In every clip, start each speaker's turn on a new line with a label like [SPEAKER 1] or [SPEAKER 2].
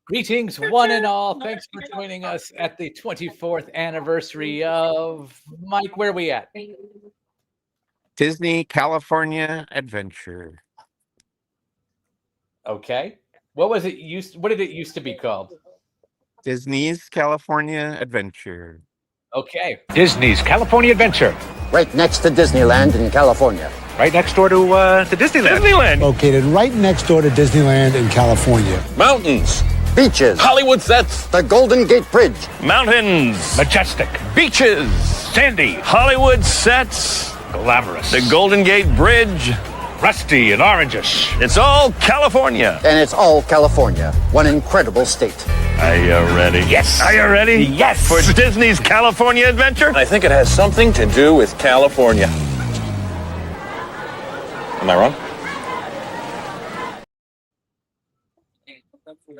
[SPEAKER 1] Greetings, one and all. Thanks for joining us at the 24th anniversary of Mike. Where are we at?
[SPEAKER 2] Disney California Adventure.
[SPEAKER 1] Okay. What was it used? What did it used to be called?
[SPEAKER 2] Disney's California Adventure.
[SPEAKER 1] Okay.
[SPEAKER 3] Disney's California Adventure.
[SPEAKER 4] Right next to Disneyland in California.
[SPEAKER 3] Right next door to Disneyland. Disneyland.
[SPEAKER 5] Located right next door to Disneyland in California.
[SPEAKER 6] Mountains.
[SPEAKER 4] Beaches.
[SPEAKER 6] Hollywood sets.
[SPEAKER 4] The Golden Gate Bridge.
[SPEAKER 6] Mountains.
[SPEAKER 3] Majestic.
[SPEAKER 6] Beaches.
[SPEAKER 3] Sandy.
[SPEAKER 6] Hollywood sets.
[SPEAKER 3] Glamorous.
[SPEAKER 6] The Golden Gate Bridge.
[SPEAKER 3] Rusty and orangish.
[SPEAKER 6] It's all California.
[SPEAKER 4] And it's all California. One incredible state.
[SPEAKER 6] Are you ready?
[SPEAKER 3] Yes.
[SPEAKER 6] Are you ready?
[SPEAKER 3] Yes.
[SPEAKER 6] For Disney's California Adventure?
[SPEAKER 7] I think it has something to do with California. Am I wrong?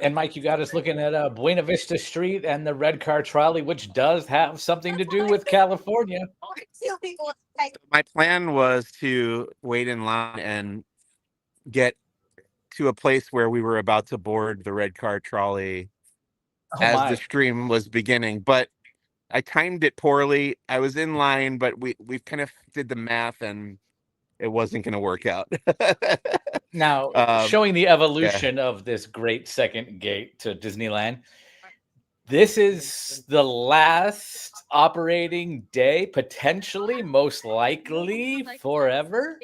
[SPEAKER 1] And Mike, you got us looking at Buena Vista Street and the red car trolley, which does have something to do with California.
[SPEAKER 2] My plan was to wait in line and get to a place where we were about to board the red car trolley as the stream was beginning, but I timed it poorly. I was in line, but we kind of did the math and it wasn't going to work out.
[SPEAKER 1] Now, showing the evolution of this great second gate to Disneyland, this is the last operating day, potentially, most likely, forever,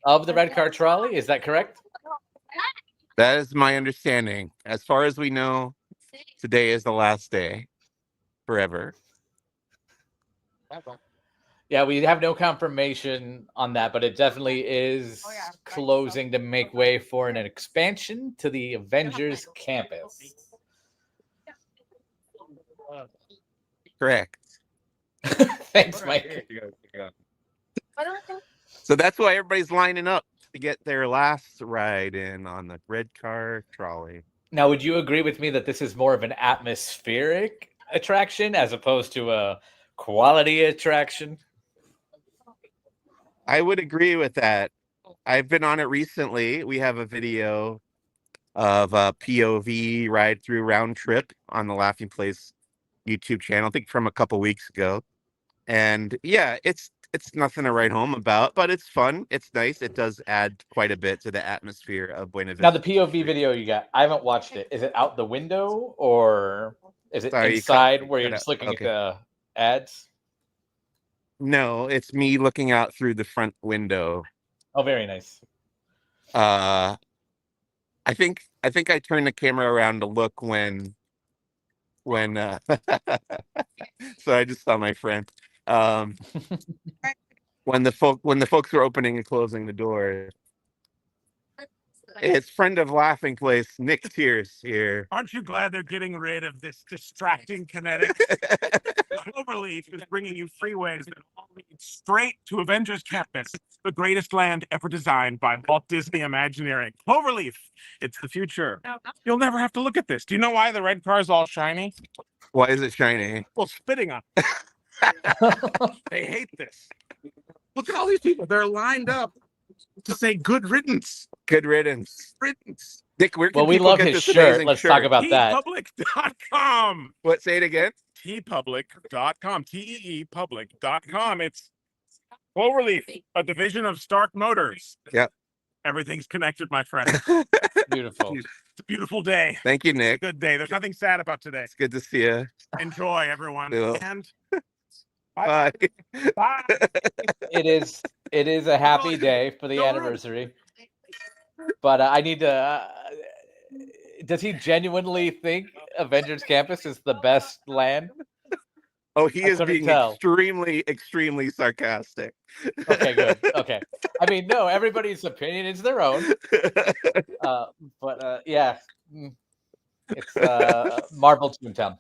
[SPEAKER 1] of the red car trolley. Is that correct?
[SPEAKER 2] That is my understanding. As far as we know, today is the last day, forever.
[SPEAKER 1] Yeah, we have no confirmation on that, but it definitely is closing to make way for an expansion to the Avengers Campus.
[SPEAKER 2] Correct.
[SPEAKER 1] Thanks, Mike.
[SPEAKER 2] So that's why everybody's lining up to get their last ride in on the red car trolley.
[SPEAKER 1] Now, would you agree with me that this is more of an atmospheric attraction as opposed to a quality attraction?
[SPEAKER 2] I would agree with that. I've been on it recently. We have a video of a POV ride through round trip on the Laughing Place YouTube channel, I think from a couple weeks ago. And yeah, it's nothing to write home about, but it's fun. It's nice. It does add quite a bit to the atmosphere of Buena Vista.
[SPEAKER 1] Now, the POV video you got, I haven't watched it. Is it out the window or is it inside where you're just looking at the ads?
[SPEAKER 2] No, it's me looking out through the front window.
[SPEAKER 1] Oh, very nice.
[SPEAKER 2] I think I turned the camera around to look when so I just saw my friend. When the folks were opening and closing the door. It's friend of Laughing Place, Nick Tears here.
[SPEAKER 8] Aren't you glad they're getting rid of this distracting kinetics? Cloverleaf is bringing you freeways that all lead straight to Avengers Campus, the greatest land ever designed by Walt Disney Imagineering. Cloverleaf, it's the future. You'll never have to look at this. Do you know why the red car is all shiny?
[SPEAKER 2] Why is it shiny?
[SPEAKER 8] Well, spitting on it. They hate this. Look at all these people. They're lined up to say good riddance.
[SPEAKER 2] Good riddance.
[SPEAKER 8] Riddance.
[SPEAKER 2] Dick, where can
[SPEAKER 1] we
[SPEAKER 2] people
[SPEAKER 1] love
[SPEAKER 2] get
[SPEAKER 1] his
[SPEAKER 2] this
[SPEAKER 1] shirt.
[SPEAKER 2] amazing
[SPEAKER 1] Let's
[SPEAKER 2] shirt?
[SPEAKER 1] talk about that.
[SPEAKER 8] tpublic.com.
[SPEAKER 2] What? Say it again.
[SPEAKER 8] tpublic.com. TEEpublic.com. It's Cloverleaf, a division of Stark Motors.
[SPEAKER 2] Yep.
[SPEAKER 8] Everything's connected, my friend.
[SPEAKER 1] Beautiful.
[SPEAKER 8] It's a beautiful day.
[SPEAKER 2] Thank you, Nick.
[SPEAKER 8] Good day. There's nothing sad about today.
[SPEAKER 2] It's good to see you.
[SPEAKER 8] Enjoy, everyone.
[SPEAKER 2] Yeah.
[SPEAKER 8] And
[SPEAKER 2] Bye.
[SPEAKER 8] bye.
[SPEAKER 1] It is a happy day for the anniversary. But I need to. Does he genuinely think Avengers Campus is the best land?
[SPEAKER 2] Oh, he is
[SPEAKER 1] couldn't
[SPEAKER 2] being
[SPEAKER 1] tell.
[SPEAKER 2] extremely sarcastic.
[SPEAKER 1] Okay, good. Okay. I mean, no, everybody's opinion is their own. But yeah, it's Marvel Toontown.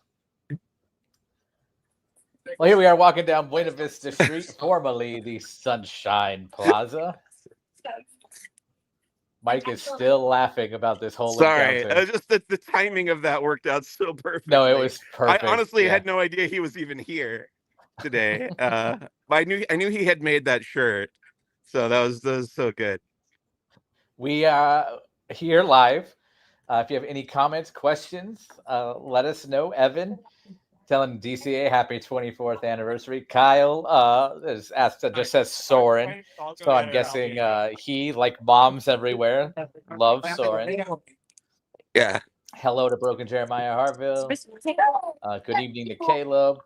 [SPEAKER 1] Well, here we are walking down Buena Vista Street, formerly the Sunshine Plaza. Mike is still laughing about this whole
[SPEAKER 2] Sorry,
[SPEAKER 1] encounter.
[SPEAKER 2] just the timing of that worked out so perfectly.
[SPEAKER 1] No, it was perfect.
[SPEAKER 2] I honestly had no idea he was even here today. But I knew he had made that shirt, so that was so good.
[SPEAKER 1] We are here live. If you have any comments, questions, let us know. Evan, telling DCA happy 24th anniversary. Kyle is asked, just says Soren. So I'm guessing he, like moms everywhere, loves Soren.
[SPEAKER 2] Yeah.
[SPEAKER 1] Hello to Broken Jeremiah Harville. Good evening to Caleb.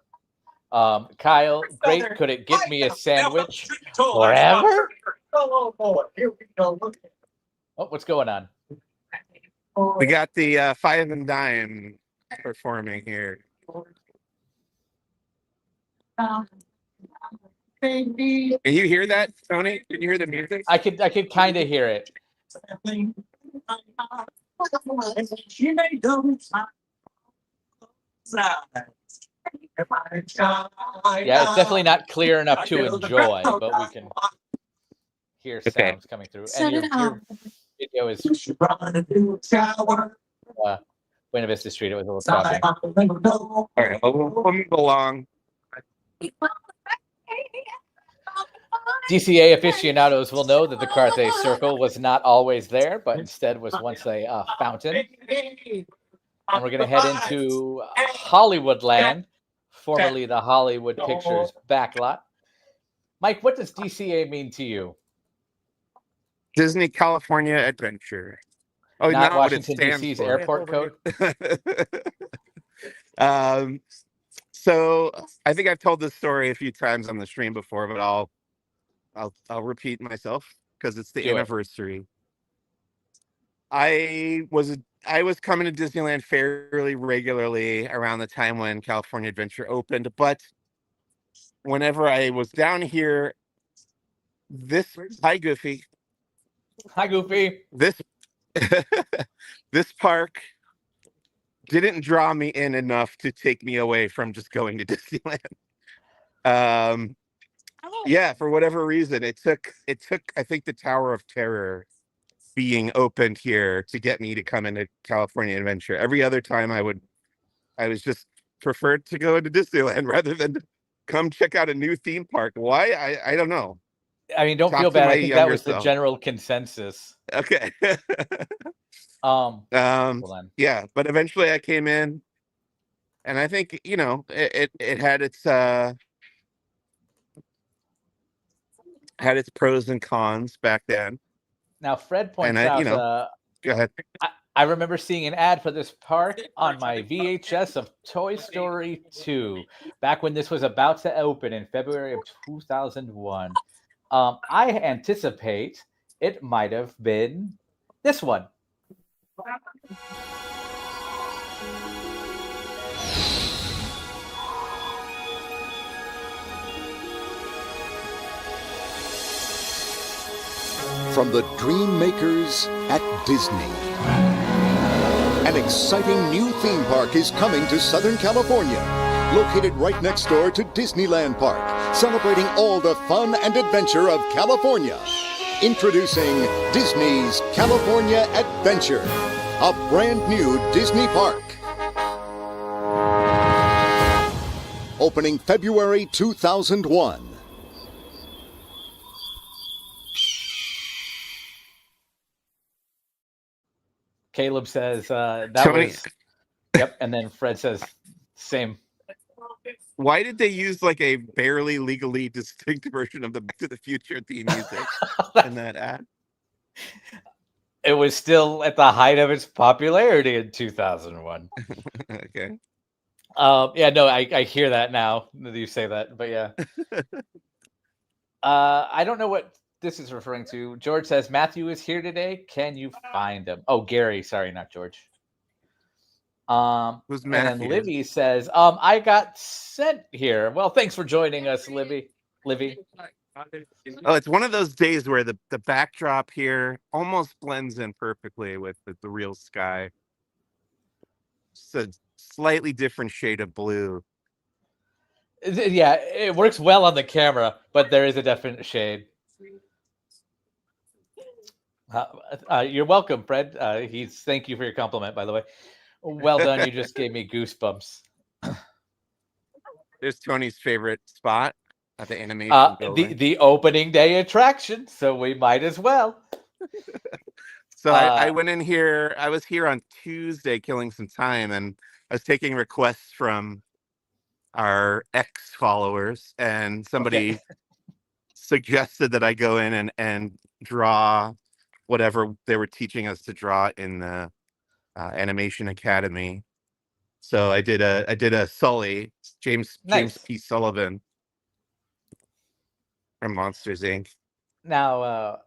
[SPEAKER 1] Kyle, great. Could it get me a sandwich forever? Oh, what's going on?
[SPEAKER 2] We got the Five and Dime performing here. Can you hear that, Tony? Can you hear the music?
[SPEAKER 1] I could kind of hear it. Yeah, it's definitely not clear enough to enjoy, but we can hear sounds coming through. And your video is Buena Vista Street. It was a little choppy.
[SPEAKER 2] All right, we'll move along.
[SPEAKER 1] DCA aficionados will know that the Carthay Circle was not always there, but instead was once a fountain. And we're going to head into Hollywoodland, formerly the Hollywood Pictures backlot. Mike, what does DCA mean to you?
[SPEAKER 2] Disney California Adventure. Oh,
[SPEAKER 1] not Washington, D.C.'s airport code?
[SPEAKER 2] So I think I've told this story a few times on the stream before, but I'll repeat myself because it's the anniversary. I was coming to Disneyland fairly regularly around the time when California Adventure opened, but whenever I was down here, hi Goofy.
[SPEAKER 1] Hi Goofy.
[SPEAKER 2] This park didn't draw me in enough to take me away from just going to Disneyland. Yeah, for whatever reason, it took I think the Tower of Terror being opened here to get me to come into California Adventure. Every other time I was just preferred to go into Disneyland rather than come check out a new theme park. Why? I don't know.
[SPEAKER 1] I mean, don't feel bad. I think that was the general consensus.
[SPEAKER 2] Okay.
[SPEAKER 1] Hold on.
[SPEAKER 2] Yeah, but eventually I came in, and I think it had its pros and cons back then.
[SPEAKER 1] Now Fred points out.
[SPEAKER 2] Go ahead.
[SPEAKER 1] I remember seeing an ad for this park on my VHS of Toy Story 2 back when this was about to open in February of 2001. I anticipate it might have been this one.
[SPEAKER 9] From the dream makers at Disney, an exciting new theme park is coming to Southern California, located right next door to Disneyland Park, celebrating all the fun and adventure of California. Introducing Disney's California Adventure, a brand new Disney park. Opening February 2001.
[SPEAKER 1] Caleb says that
[SPEAKER 2] Tony.
[SPEAKER 1] was. Yep, and then Fred says same.
[SPEAKER 2] Why did they use like a barely legally distinct version of the Back to the Future theme music in that ad?
[SPEAKER 1] It was still at the height of its popularity in 2001.
[SPEAKER 2] Okay.
[SPEAKER 1] Yeah, no, I hear that now that you say that, but yeah. I don't know what this is referring to. George says Matthew is here today. Can you find him? Oh, Gary. Sorry, not George.
[SPEAKER 2] Who's
[SPEAKER 1] Matthew? And then Livy says, I got sent here. Well, thanks for joining us, Livy.
[SPEAKER 2] Oh, it's one of those days where the backdrop here almost blends in perfectly with the real sky. It's a slightly different shade of blue.
[SPEAKER 1] Yeah, it works well on the camera, but there is a definite shade. You're welcome, Fred. Thank you for your compliment, by the way. Well done. You just gave me goosebumps.
[SPEAKER 2] There's Tony's favorite spot at the animation building.
[SPEAKER 1] The opening day attraction, so we might as well.
[SPEAKER 2] So I went in here. I was here on Tuesday killing some time, and I was taking requests from our ex followers, and somebody suggested that I go in and draw whatever they were teaching us to draw in the Animation Academy. So I did a Sully, James P. Sullivan from Monsters Inc.
[SPEAKER 1] Now,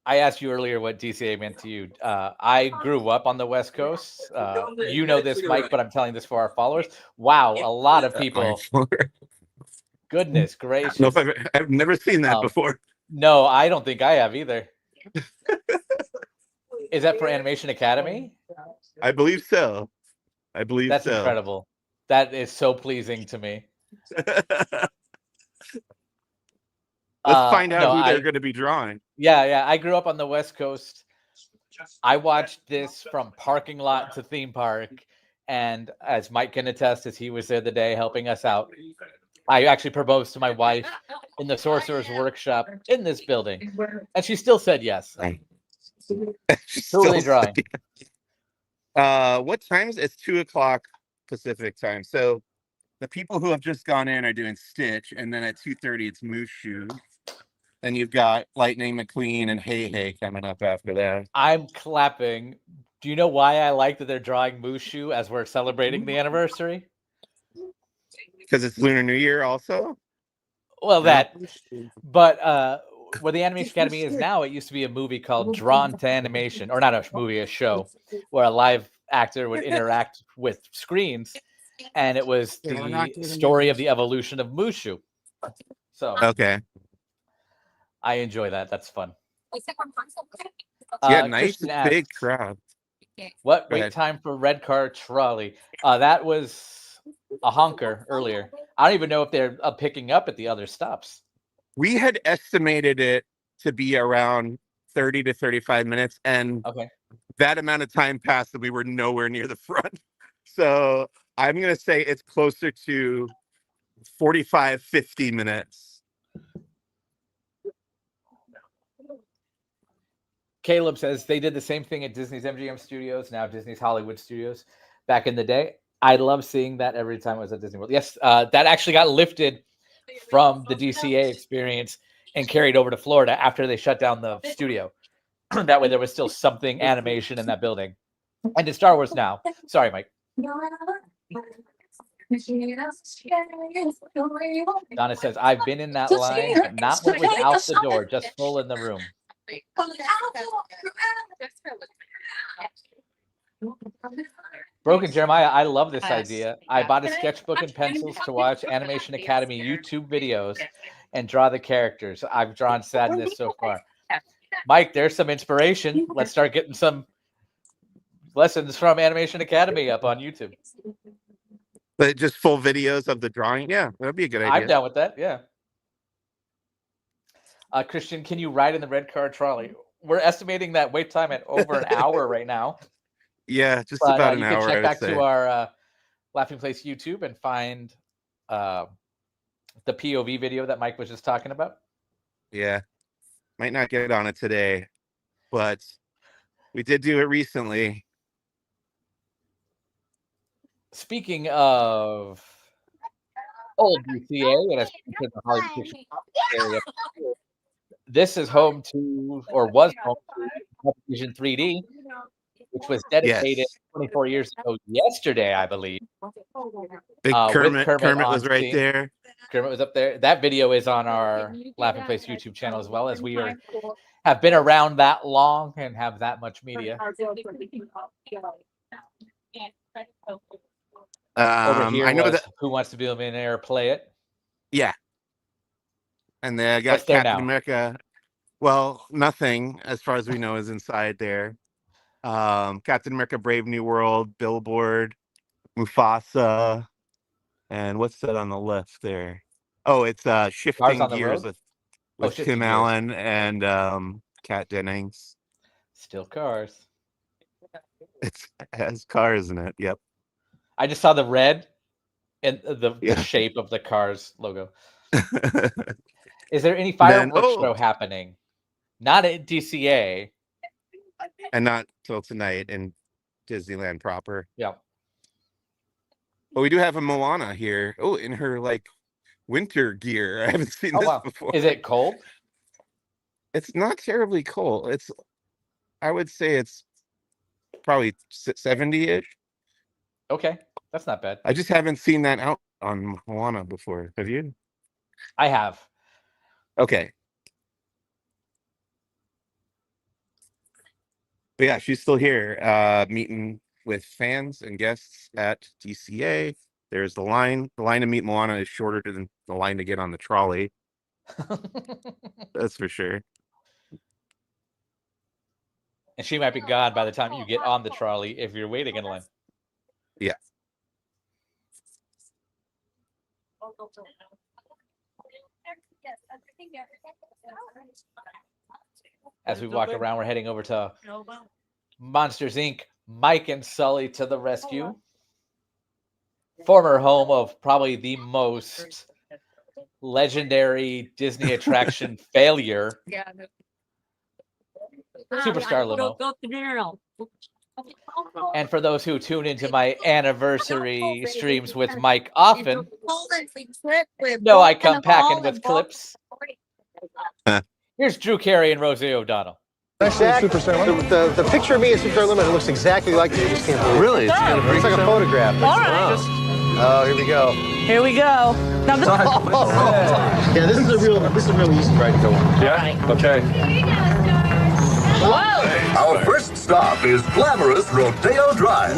[SPEAKER 1] I asked you earlier what DCA meant to you. I grew up on the West Coast. You know this, Mike, but I'm telling this for our followers. Wow, a lot of people. Goodness gracious.
[SPEAKER 2] No, I've never seen that before.
[SPEAKER 1] No, I don't think I have either. Is that for Animation Academy?
[SPEAKER 2] I believe so. I believe
[SPEAKER 1] that's
[SPEAKER 2] so.
[SPEAKER 1] Incredible. That is so pleasing to me.
[SPEAKER 2] Let's find out who they're going to be drawing.
[SPEAKER 1] Yeah. I grew up on the West Coast. I watched this from parking lot to theme park. And as Mike can attest, as he was there the day helping us out, I actually proposed to my wife in the Sorcerer's Workshop in this building. And she still said yes. Totally drawing.
[SPEAKER 2] What time is it? It's 2:00 Pacific time. So the people who have just gone in are doing Stitch, and then at 2:30 it's Mushu. Then you've got Lightning McQueen and Hey Hey coming up after that.
[SPEAKER 1] I'm clapping. Do you know why I like that they're drawing Mushu as we're celebrating the anniversary?
[SPEAKER 2] Because it's Lunar New Year also?
[SPEAKER 1] Well, that. But where the Animation Academy is now, it used to be a movie called Drawn to Animation. Or not a movie, a show, where a live actor would interact with screens. And it was the story of the evolution of Mushu. So
[SPEAKER 2] okay.
[SPEAKER 1] I enjoy that. That's fun.
[SPEAKER 2] Yeah, nice big crowd.
[SPEAKER 1] What wait time for red car trolley? That was a honker earlier. I don't even know if they're picking up at the other stops.
[SPEAKER 2] We had estimated it to be around 30 to 35 minutes, and that amount of time passed and we were nowhere near the front. So I'm going to say it's closer to 45, 50 minutes.
[SPEAKER 1] Caleb says they did the same thing at Disney's MGM Studios, now Disney's Hollywood Studios, back in the day. I love seeing that every time I was at Disney World. Yes, that actually got lifted from the DCA experience and carried over to Florida after they shut down the studio. That way there was still something animation in that building. And to Star Wars now. Sorry, Mike. Donna says, I've been in that line, but not what was out the door, just full in the room. Broken Jeremiah, I love this idea. I bought a sketchbook and pencils to watch Animation Academy YouTube videos and draw the characters. I've drawn Sadness so far. Mike, there's some inspiration. Let's start getting some lessons from Animation Academy up on YouTube.
[SPEAKER 2] But just full videos of the drawing? Yeah, that'd be a good idea.
[SPEAKER 1] I'm down with that, yeah. Christian, can you ride in the red car trolley? We're estimating that wait time at over an hour right now.
[SPEAKER 2] Yeah, just about an hour.
[SPEAKER 1] You can check back to our Laughing Place YouTube and find the POV video that Mike was just talking about.
[SPEAKER 2] Yeah, might not get on it today, but we did do it recently.
[SPEAKER 1] Speaking of old DCA and the Hollywood Picture area, this is home to, or was home to, Vision 3D, which was dedicated 24 years ago yesterday, I believe.
[SPEAKER 2] Big Kermit was right there.
[SPEAKER 1] Kermit was up there. That video is on our Laughing Place YouTube channel, as well, as we have been around that long and have that much media. Over here,
[SPEAKER 2] I know that
[SPEAKER 1] Who Wants to Be a Millionaire play it.
[SPEAKER 2] Yeah. And then I got Captain America. Well, nothing as far as we know is inside there. Captain America Brave New World, Billboard, Mufasa, and what's that on the left there? Oh, it's Shifting Gears with Tim Allen and Kat Dennings.
[SPEAKER 1] Still Cars.
[SPEAKER 2] It has cars in it. Yep.
[SPEAKER 1] I just saw the red and the shape of the Cars logo. Is there any fireworks show happening? Not at DCA.
[SPEAKER 2] and not till tonight in Disneyland proper.
[SPEAKER 1] Yeah.
[SPEAKER 2] But we do have a Moana here. Oh, in her like winter gear. I haven't seen this before.
[SPEAKER 1] Is it cold?
[SPEAKER 2] It's not terribly cold. I would say it's probably 70-ish.
[SPEAKER 1] Okay, that's not bad.
[SPEAKER 2] I just haven't seen that out on Moana before. Have you?
[SPEAKER 1] I have.
[SPEAKER 2] Okay. But yeah, she's still here, meeting with fans and guests at DCA. There's the line. The line to meet Moana is shorter than the line to get on the trolley. That's for sure.
[SPEAKER 1] And she might be gone by the time you get on the trolley if you're waiting in line.
[SPEAKER 2] Yeah.
[SPEAKER 1] As we walk around, we're heading over to Monsters, Inc. Mike and Sully to the rescue. Former home of probably the most legendary Disney attraction failure. Superstar limo. And for those who tune into my anniversary streams with Mike often, know I come packing with clips. Here's Drew Carey and Rosie O'Donnell.
[SPEAKER 10] Shaq, the picture of me at Superstar Limited looks exactly like you. I just can't believe it.
[SPEAKER 6] Really?
[SPEAKER 10] It's like a photograph.
[SPEAKER 11] All right.
[SPEAKER 10] Oh, here we go.
[SPEAKER 11] Here we go. Now this
[SPEAKER 10] Yeah, this is a real easy ride to go on.
[SPEAKER 6] Yeah? Okay.
[SPEAKER 11] Whoa!
[SPEAKER 12] Our first stop is glamorous Rodeo Drive.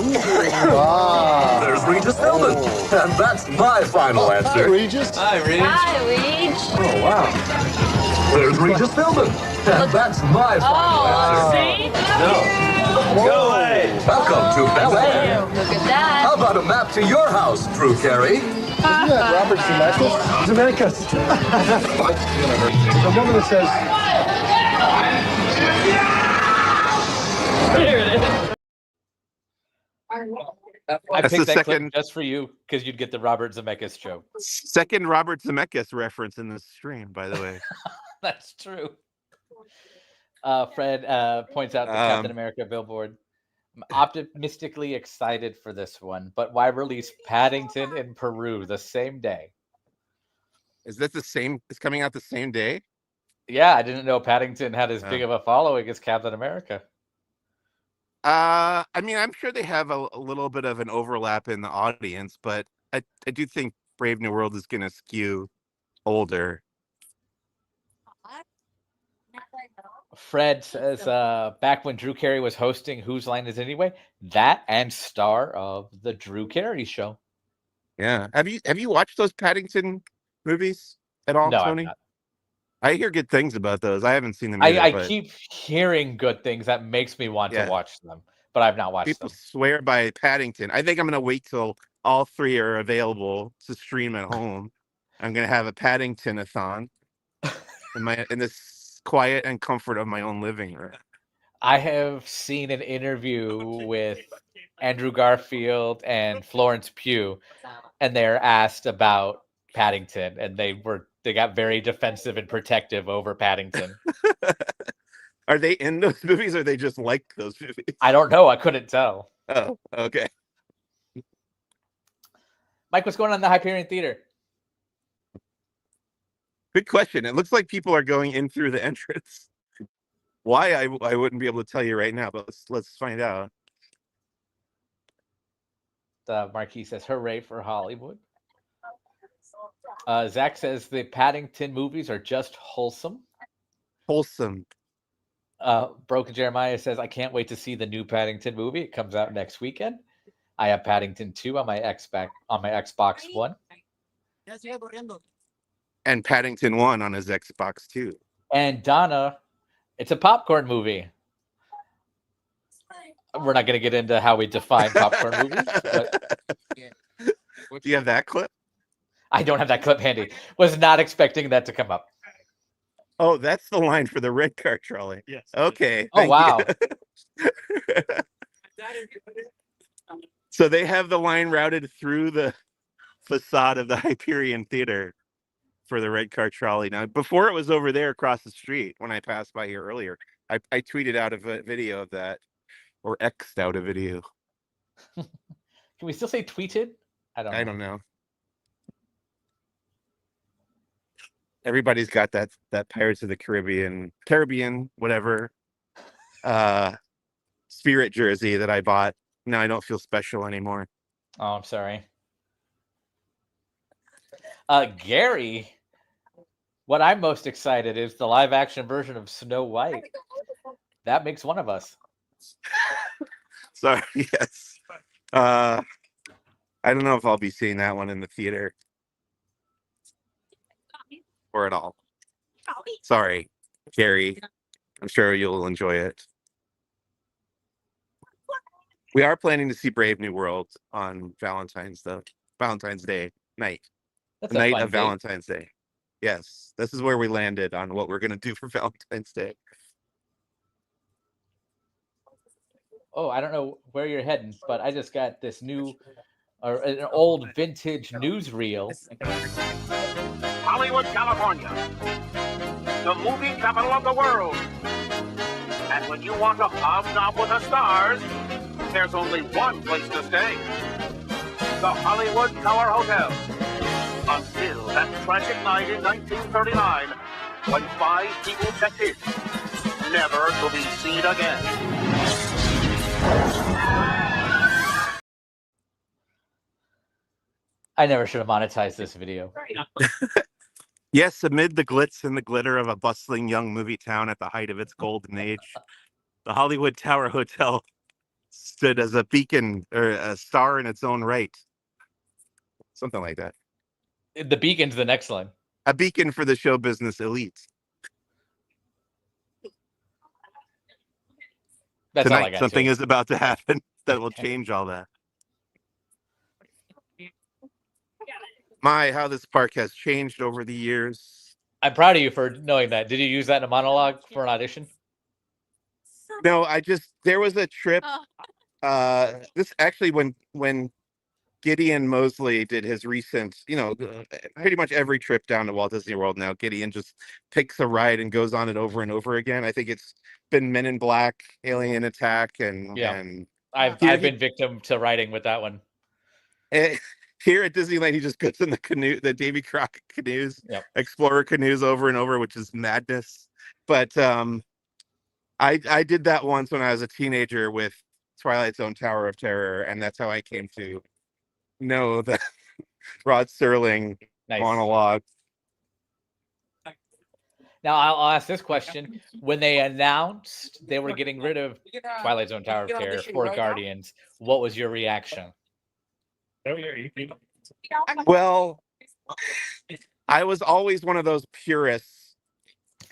[SPEAKER 10] Wow.
[SPEAKER 12] There's Regis Philbin, and that's my final answer.
[SPEAKER 10] Hi, Regis.
[SPEAKER 11] Hi, Reg.
[SPEAKER 12] Oh, wow. There's Regis Philbin, and that's my final answer.
[SPEAKER 11] See?
[SPEAKER 12] No. Go away. Welcome to Bel Air.
[SPEAKER 11] Look at that.
[SPEAKER 12] How about a map to your house, Drew Carey?
[SPEAKER 10] Isn't that Robert Zemeckis? The woman that says...
[SPEAKER 11] Here it is.
[SPEAKER 1] I
[SPEAKER 2] That's
[SPEAKER 1] picked
[SPEAKER 2] the
[SPEAKER 1] that clip
[SPEAKER 2] second-
[SPEAKER 1] just for you because you'd get the Robert Zemeckis joke.
[SPEAKER 2] Second Robert Zemeckis reference in this stream, by the way.
[SPEAKER 1] That's true. Fred points out the Captain America billboard. I'm optimistically excited for this one, but why release Paddington in Peru the same day?
[SPEAKER 2] Is that the same? It's coming out the same day?
[SPEAKER 1] Yeah, I didn't know Paddington had as big of a following as Captain America.
[SPEAKER 2] I mean, I'm sure they have a little bit of an overlap in the audience, but I do think Brave New World is going to skew older.
[SPEAKER 1] Fred says, back when Drew Carey was hosting Whose Line Is It Anyway? That and star of the Drew Carey Show.
[SPEAKER 2] Yeah. Have you watched those Paddington movies at all,
[SPEAKER 1] No,
[SPEAKER 2] Tony?
[SPEAKER 1] I've not.
[SPEAKER 2] I hear good things about those. I haven't seen them.
[SPEAKER 1] I keep hearing good things that makes me want to watch them, but I've not watched
[SPEAKER 2] People
[SPEAKER 1] them.
[SPEAKER 2] swear by Paddington. I think I'm going to wait till all three are available to stream at home. I'm going to have a Paddington-a-thon in this quiet and comfort of my own living room.
[SPEAKER 1] I have seen an interview with Andrew Garfield and Florence Pugh, and they're asked about Paddington, and they got very defensive and protective over Paddington.
[SPEAKER 2] Are they in those movies, or are they just like those movies?
[SPEAKER 1] I don't know. I couldn't tell.
[SPEAKER 2] Oh, okay.
[SPEAKER 1] Mike, what's going on in the Hyperion Theater?
[SPEAKER 2] Good question. It looks like people are going in through the entrance. Why I wouldn't be able to tell you right now, but let's find out.
[SPEAKER 1] The Marquis says, "Hooray for Hollywood." Zach says the Paddington movies are just wholesome.
[SPEAKER 2] Wholesome.
[SPEAKER 1] Broken Jeremiah says, "I can't wait to see the new Paddington movie. It comes out next weekend. I have Paddington 2 on my Xbox One,
[SPEAKER 2] And Paddington 1 on his Xbox 2.
[SPEAKER 1] And Donna, it's a popcorn movie. We're not going to get into how we define popcorn movies. But
[SPEAKER 2] do you have that clip?
[SPEAKER 1] I don't have that clip handy. Was not expecting that to come up.
[SPEAKER 2] Oh, that's the line for the red car trolley.
[SPEAKER 8] Yes.
[SPEAKER 2] Okay.
[SPEAKER 1] Oh, wow.
[SPEAKER 2] So they have the line routed through the facade of the Hyperion Theater for the red car trolley. Now, before it was over there across the street when I passed by here earlier. I tweeted out a video of that, or X'd out a video.
[SPEAKER 1] Can we still say tweeted? I don't
[SPEAKER 2] know. Everybody's got that Pirates of the Caribbean, whatever, Spirit jersey that I bought. Now I don't feel special anymore.
[SPEAKER 1] Oh, I'm sorry. Gary, what I'm most excited is the live action version of Snow White. That makes one of us.
[SPEAKER 2] Sorry, yes. I don't know if I'll be seeing that one in the theater or at all. Sorry, Gary. I'm sure you'll enjoy it. We are planning to see Brave New World on Valentine's Day night.
[SPEAKER 1] That's
[SPEAKER 2] the night
[SPEAKER 1] fun
[SPEAKER 2] of
[SPEAKER 1] date.
[SPEAKER 2] Valentine's Day. Yes, this is where we landed on what we're going to do for Valentine's Day.
[SPEAKER 1] Oh, I don't know where you're heading, but I just got this new, or an old vintage newsreel.
[SPEAKER 8] Hollywood, California, the movie capital of the world. And when you want to hobnob with the stars, there's only one place to stay. The Hollywood Tower Hotel. Until that tragic night in 1939, when 5 people checked in, never to be seen again.
[SPEAKER 1] I never should have monetized this video.
[SPEAKER 2] Yes, amid the glitz and the glitter of a bustling young movie town at the height of its golden age, the Hollywood Tower Hotel stood as a beacon or a star in its own right. Something like that.
[SPEAKER 1] The beacon's the next line.
[SPEAKER 2] A beacon for the show business elite.
[SPEAKER 1] That's all I
[SPEAKER 2] Tonight,
[SPEAKER 1] got.
[SPEAKER 2] something is about to happen that will change all that. My, how this park has changed over the years.
[SPEAKER 1] I'm proud of you for knowing that. Did you use that in a monologue for an audition?
[SPEAKER 2] No, there was a trip. This actually, when Gideon Mosley did his recent, pretty much every trip down to Walt Disney World now, Gideon just picks a ride and goes on it over and over again. I think it's been Men in Black, Alien Attack, and
[SPEAKER 1] I've been victim to riding with that one.
[SPEAKER 2] Here at Disneyland, he just goes in the canoe, the Davy Crockett canoes, Explorer canoes over and over, which is madness. But I did that once when I was a teenager with Twilight Zone Tower of Terror, and that's how I came to know the Rod Serling monologue.
[SPEAKER 1] Now I'll ask this question: when they announced they were getting rid of Twilight Zone Tower of Terror for Guardians, what was your reaction?
[SPEAKER 2] Well, I was always one of those purists,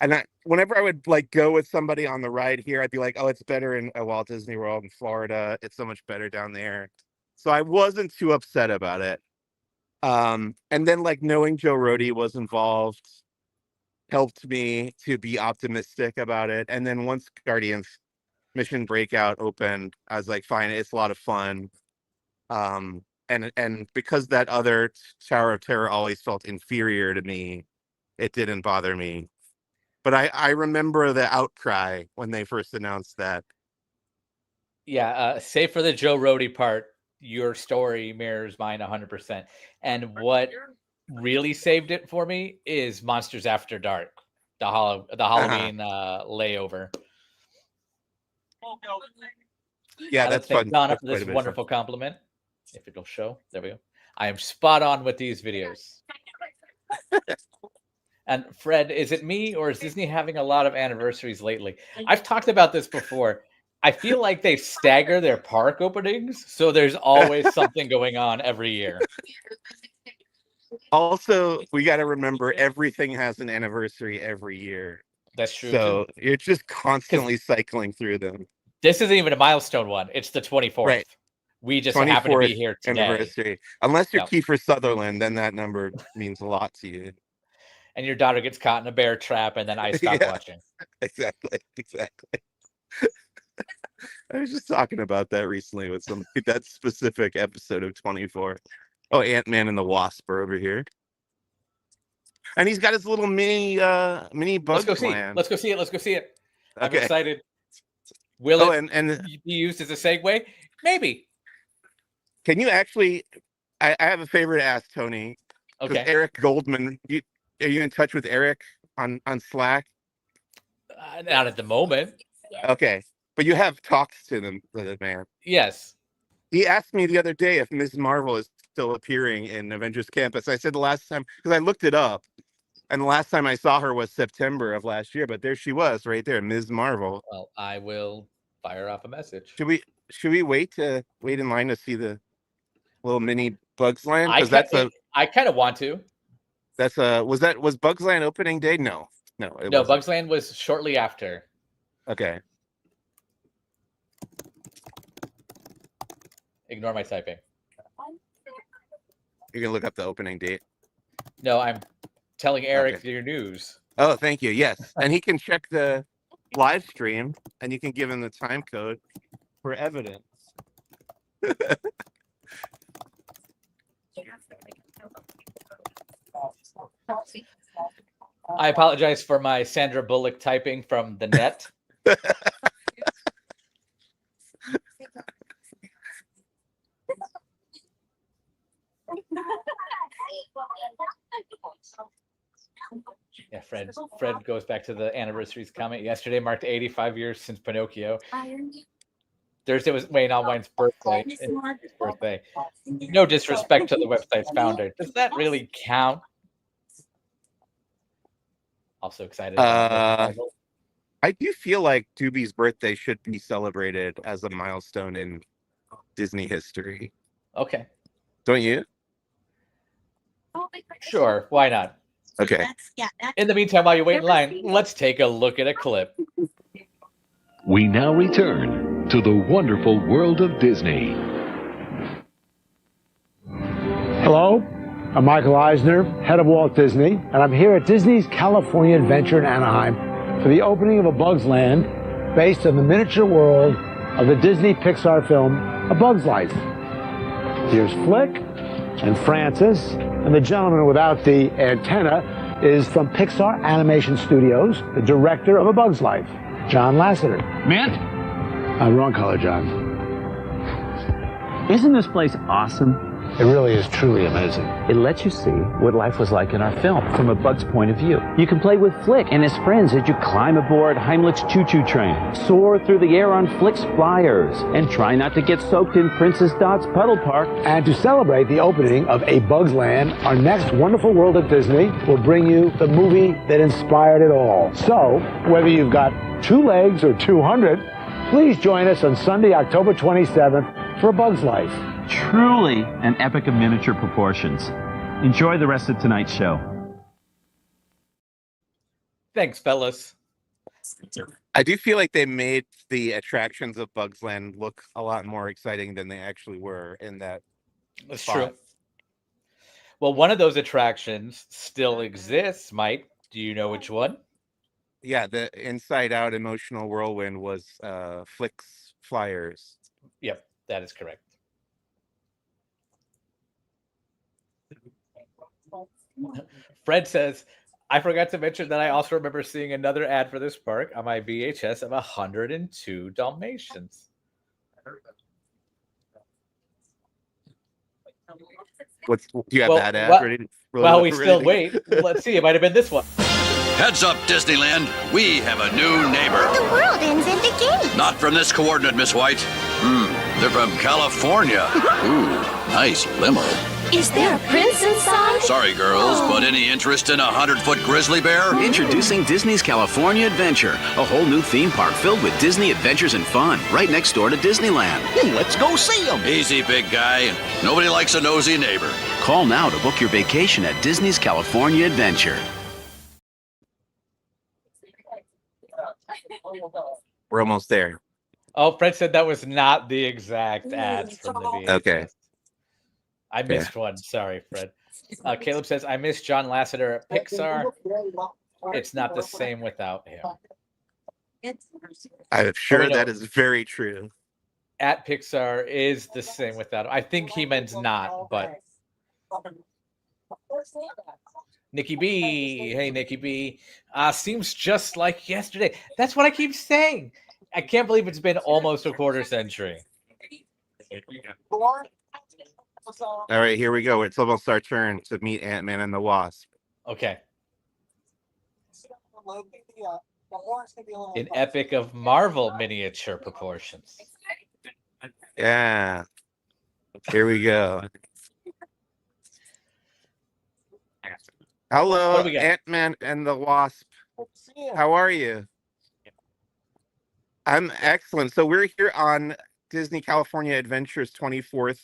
[SPEAKER 2] and whenever I would go with somebody on the ride here, I'd be like, "Oh, it's better in Walt Disney World in Florida. It's so much better down there." So I wasn't too upset about it. And then knowing Joe Rohde was involved helped me to be optimistic about it. And then once Guardians Mission Breakout opened, I was like, fine, it's a lot of fun. And because that other Tower of Terror always felt inferior to me, it didn't bother me. But I remember the outcry when they first announced that.
[SPEAKER 1] Yeah, save for the Joe Rohde part, your story mirrors mine 100%. And what really saved it for me is Monsters After Dark, the Halloween layover.
[SPEAKER 2] Yeah, that's fun.
[SPEAKER 1] Donna, for this wonderful compliment. If it'll show, there we go. I am spot on with these videos. And Fred, is it me or is Disney having a lot of anniversaries lately? I've talked about this before. I feel like they stagger their park openings, so there's always something going on every year.
[SPEAKER 2] Also, we got to remember everything has an anniversary every year.
[SPEAKER 1] That's true.
[SPEAKER 2] So you're just constantly cycling through them.
[SPEAKER 1] This isn't even a milestone one. It's the 24th. Right. We just happen to be here today.
[SPEAKER 2] Anniversary. Unless you're Kiefer Sutherland, then that number means a lot to you.
[SPEAKER 1] And your daughter gets caught in a bear trap, and then I stop watching.
[SPEAKER 2] Exactly. I was just talking about that recently with somebody, that specific episode of 24. Oh, Ant-Man and the Wasp are over here. And he's got his little mini bug
[SPEAKER 1] Let's go
[SPEAKER 2] plan.
[SPEAKER 1] see it. Let's go see it. I'm excited. Will it
[SPEAKER 2] and
[SPEAKER 1] be used as a segue? Maybe.
[SPEAKER 2] Can you actually? I have a favor to ask Tony.
[SPEAKER 1] Okay.
[SPEAKER 2] Eric Goldman. Are you in touch with Eric on Slack?
[SPEAKER 1] Not at the moment.
[SPEAKER 2] Okay, but you have talked to the man.
[SPEAKER 1] Yes.
[SPEAKER 2] He asked me the other day if Ms. Marvel is still appearing in Avengers Campus. I said the last time, because I looked it up, and the last time I saw her was September of last year. But there she was, right there, Ms. Marvel.
[SPEAKER 1] Well, I will fire off a message.
[SPEAKER 2] Should we wait in line to see the little mini Bugs Land? Because
[SPEAKER 1] I kind of want to.
[SPEAKER 2] Was Bugs Land opening day? No.
[SPEAKER 1] Bugs Land was shortly after.
[SPEAKER 2] Okay.
[SPEAKER 1] Ignore my typing.
[SPEAKER 2] You're gonna look up the opening date.
[SPEAKER 1] No, I'm telling Eric your news.
[SPEAKER 2] Oh, thank you. Yes, and he can check the live stream, and you can give him the time code for evidence.
[SPEAKER 1] I apologize for my Sandra Bullock typing from the net. Yeah, Fred goes back to the anniversaries comment. Yesterday marked 85 years since Pinocchio. Thursday was Wayne Allwine's birthday. His birthday. No disrespect to the website's founder. Does that really count? Also excited.
[SPEAKER 2] I do feel like Doobie's birthday should be celebrated as a milestone in Disney history.
[SPEAKER 1] Okay.
[SPEAKER 2] Don't you?
[SPEAKER 1] Sure. Why not?
[SPEAKER 2] Okay.
[SPEAKER 1] In the meantime, while you wait in line, let's take a look at a clip.
[SPEAKER 13] We now return to the wonderful world of Disney.
[SPEAKER 5] Hello, I'm Michael Eisner, head of Walt Disney, and I'm here at Disney's California Adventure in Anaheim for the opening of A Bug's Land based on the miniature world of the Disney Pixar film A Bug's Life. Here's Flick and Francis, and the gentleman without the antenna is from Pixar Animation Studios, the director of A Bug's Life, John Lasseter.
[SPEAKER 14] Mint?
[SPEAKER 5] Wrong color, John.
[SPEAKER 14] Isn't this place awesome?
[SPEAKER 5] It really is truly amazing.
[SPEAKER 14] It lets you see what life was like in our film from a bug's point of view. You can play with Flick and his friends as you climb aboard Heimlich's choo-choo train, soar through the air on Flick's flyers, and try not to get soaked in Princess Dot's puddle park.
[SPEAKER 5] And to celebrate the opening of A Bug's Land, our next wonderful world at Disney will bring you the movie that inspired it all. So, whether you've got 2 legs or 200, please join us on Sunday, October 27th for A Bug's Life.
[SPEAKER 14] Truly an epic of miniature proportions. Enjoy the rest of tonight's show.
[SPEAKER 1] Thanks, fellas.
[SPEAKER 2] I do feel like they made the attractions of Bugs Land look a lot more exciting than they actually were in that.
[SPEAKER 1] That's
[SPEAKER 2] spot.
[SPEAKER 1] true. Well, one of those attractions still exists, Mike. Do you know which one?
[SPEAKER 2] Yeah, the Inside Out Emotional Whirlwind was Flick's Flyers.
[SPEAKER 1] Yep, that is correct. Fred says, I forgot to mention that I also remember seeing another ad for this park on my VHS of 102 Dalmatians.
[SPEAKER 2] Do you have that ad ready?
[SPEAKER 1] While we still wait, let's see. It might have been this one.
[SPEAKER 15] Heads up, Disneyland. We have a new neighbor.
[SPEAKER 16] The world ends at the gate.
[SPEAKER 15] Not from this coordinate, Miss White. They're from California. Ooh, nice limo.
[SPEAKER 16] Is there a prince inside?
[SPEAKER 15] Sorry, girls, but any interest in a 100-foot grizzly bear?
[SPEAKER 17] Introducing Disney's California Adventure, a whole new theme park filled with Disney adventures and fun, right next door to Disneyland.
[SPEAKER 15] Let's go see him. Easy, big guy. Nobody likes a nosy neighbor.
[SPEAKER 17] Call now to book your vacation at Disney's California Adventure.
[SPEAKER 2] We're almost there.
[SPEAKER 1] Oh, Fred said that was not the exact ads from the VHS.
[SPEAKER 2] Okay.
[SPEAKER 1] I missed one. Sorry, Fred. Caleb says, I miss John Lasseter at Pixar. It's not the same without him.
[SPEAKER 2] I'm sure that is very true.
[SPEAKER 1] At Pixar is the same without him. I think he meant not, but Nikki B. Hey, Nikki B. Seems just like yesterday. That's what I keep saying. I can't believe it's been almost a quarter century.
[SPEAKER 2] All right, here we go. It's almost our turn to meet Ant-Man and the Wasp.
[SPEAKER 1] Okay. An epic of Marvel miniature proportions.
[SPEAKER 2] Yeah. Here we go. Hello, Ant-Man and the Wasp. How are you? I'm excellent. So we're here on Disney California Adventure's 24th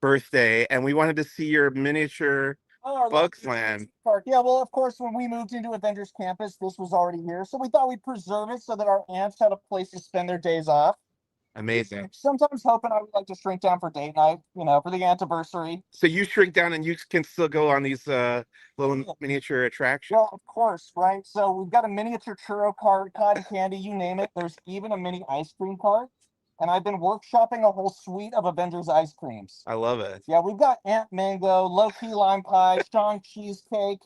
[SPEAKER 2] birthday, and we wanted to see your miniature Bugs Land
[SPEAKER 18] park. Yeah, well, of course, when we moved into Avengers Campus, this was already here, so we thought we'd preserve it so that our ants had a place to spend their days off.
[SPEAKER 2] Amazing.
[SPEAKER 18] Sometimes hoping I would like to shrink down for date night, for the anniversary.
[SPEAKER 2] So you shrink down and you can still go on these little miniature attractions?
[SPEAKER 18] Well, of course, right? So we've got a miniature churro cart, cotton candy, you name it. There's even a mini ice cream cart. And I've been workshopping a whole suite of Avengers ice creams.
[SPEAKER 2] I love it.
[SPEAKER 18] Yeah, we've got Ant Mango, Low-Key Lime Pie, Strong Cheesecake,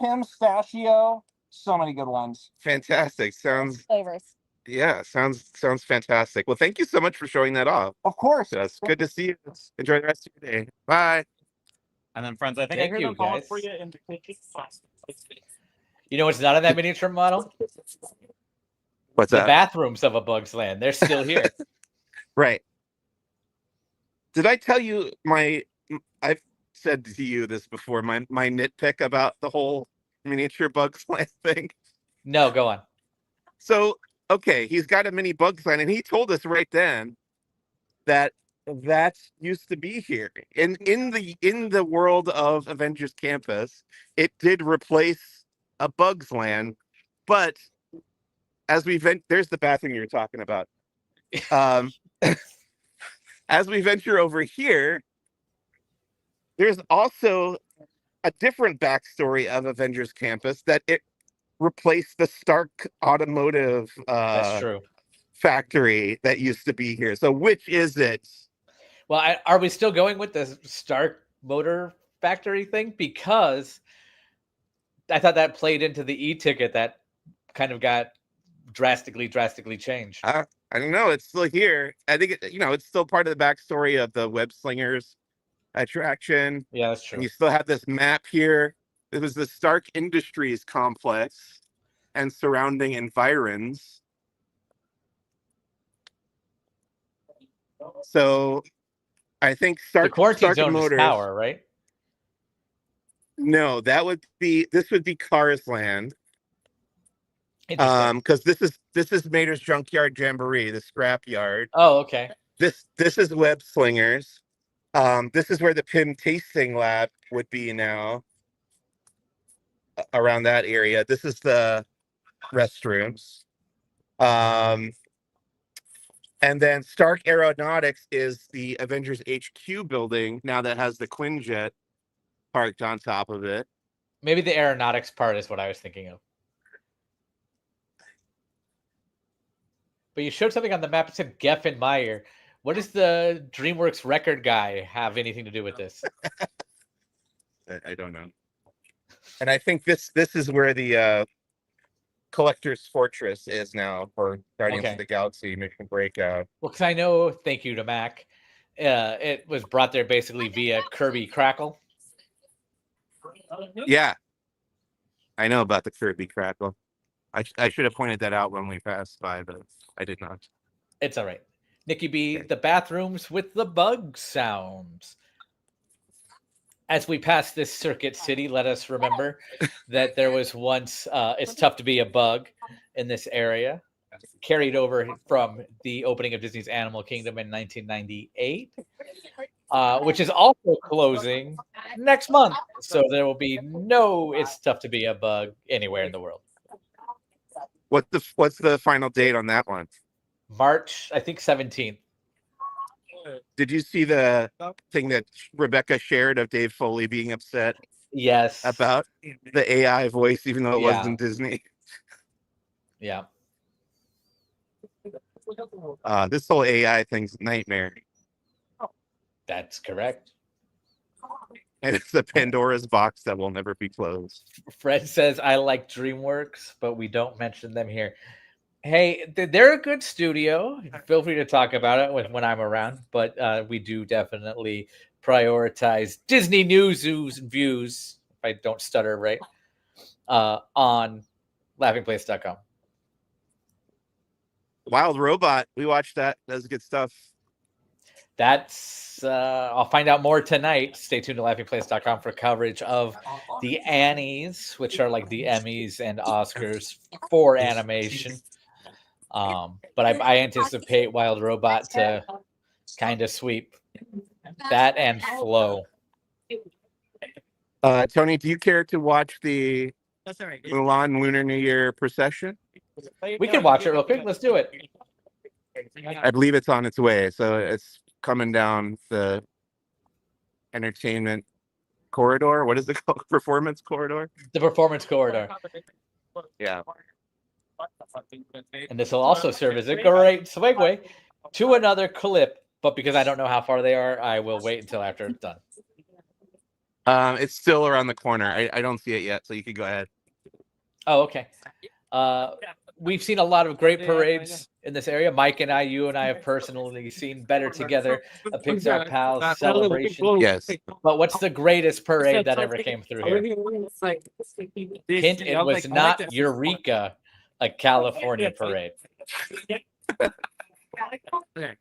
[SPEAKER 18] Pim Pistachio. So many good ones.
[SPEAKER 2] Fantastic. Sounds
[SPEAKER 18] flavors.
[SPEAKER 2] Yeah, sounds fantastic. Well, thank you so much for showing that off.
[SPEAKER 18] Of course.
[SPEAKER 2] It's good to see you. Enjoy the rest of your day. Bye.
[SPEAKER 19] And then, friends, I think I heard them calling for you in the
[SPEAKER 1] You know what's not in that miniature model?
[SPEAKER 2] What's
[SPEAKER 1] the
[SPEAKER 2] that?
[SPEAKER 1] bathrooms of A Bug's Land. They're still here.
[SPEAKER 2] Right. Did I tell you I've said to you this before, my nitpick about the whole miniature Bugs Land thing?
[SPEAKER 1] No, go on.
[SPEAKER 2] So, okay, he's got a mini Bugs Land, and he told us right then that used to be here. In the world of Avengers Campus, it did replace a Bugs Land, but as there's the bathroom you were talking about. As we venture over here, there's also a different backstory of Avengers Campus, that it replaced the Stark Automotive
[SPEAKER 1] That's true.
[SPEAKER 2] factory that used to be here. So which is it?
[SPEAKER 1] Well, are we still going with the Stark Motor Factory thing? Because I thought that played into the e-ticket that kind of got drastically changed.
[SPEAKER 2] I don't know. It's still here. I think it's still part of the backstory of the Web Slingers attraction.
[SPEAKER 1] Yeah, that's true.
[SPEAKER 2] And you still have this map here. It was the Stark Industries complex and surrounding environs. So I think
[SPEAKER 1] the quarantine
[SPEAKER 2] Stark
[SPEAKER 1] zone
[SPEAKER 2] Motors,
[SPEAKER 1] is power, right?
[SPEAKER 2] No, this would be Cars Land. Because this is Mater's Junkyard Jamboree, the scrap yard.
[SPEAKER 1] Oh, okay.
[SPEAKER 2] This is Web Slingers. This is where the Pim Tasting Lab would be now. Around that area. This is the restrooms. And then Stark Aeronautics is the Avengers HQ building now that has the Quinjet parked on top of it.
[SPEAKER 1] Maybe the aeronautics part is what I was thinking of. But you showed something on the map. It said Geffen Meyer. What does the DreamWorks record guy have anything to do with this?
[SPEAKER 2] I don't know. And I think this is where the Collector's Fortress is now for Guardians of the Galaxy Mission Breakout.
[SPEAKER 1] Well, because I know, thank you to Mac, it was brought there basically via Kirby Crackle.
[SPEAKER 2] Yeah. I know about the Kirby Crackle. I should have pointed that out when we passed by, but I did not.
[SPEAKER 1] It's all right. Nikki B, the bathrooms with the bug sounds. As we pass this Circuit City, let us remember that there was once, it's tough to be a bug in this area, carried over from the opening of Disney's Animal Kingdom in 1998, which is also closing next month. So there will be no It's Tough to Be a Bug anywhere in the world.
[SPEAKER 2] What's the final date on that one?
[SPEAKER 1] March, I think 17th.
[SPEAKER 2] Did you see the thing that Rebecca shared of Dave Foley being upset?
[SPEAKER 1] Yes.
[SPEAKER 2] About the AI voice, even though it wasn't Disney.
[SPEAKER 1] Yeah.
[SPEAKER 2] This whole AI thing's a nightmare.
[SPEAKER 1] That's correct.
[SPEAKER 2] And it's a Pandora's box that will never be closed.
[SPEAKER 1] Fred says, I like DreamWorks, but we don't mention them here. Hey, they're a good studio. Feel free to talk about it when I'm around, but we do definitely prioritize Disney news and views, if I don't stutter right, on laughingplace.com.
[SPEAKER 2] Wild Robot, we watched that. That was good stuff.
[SPEAKER 1] That's I'll find out more tonight. Stay tuned to laughingplace.com for coverage of the Annies, which are like the Emmys and Oscars for animation. But I anticipate Wild Robot to kind of sweep that and Flow.
[SPEAKER 2] Tony, do you care to watch the Mulan Lunar New Year procession?
[SPEAKER 1] We can watch it real quick. Let's do it.
[SPEAKER 2] I believe it's on its way. So it's coming down the entertainment corridor. What is it called? Performance corridor?
[SPEAKER 1] The performance corridor.
[SPEAKER 2] Yeah.
[SPEAKER 1] And this will also serve as a great segue to another clip. But because I don't know how far they are, I will wait until after it's done.
[SPEAKER 2] It's still around the corner. I don't see it yet, so you can go ahead.
[SPEAKER 1] Oh, okay. We've seen a lot of great parades in this area. Mike and you and I have personally seen Better Together, a Pixar Pals celebration.
[SPEAKER 2] Yes.
[SPEAKER 1] But what's the greatest parade that ever came through here? Hint, it was not Eureka, a California parade.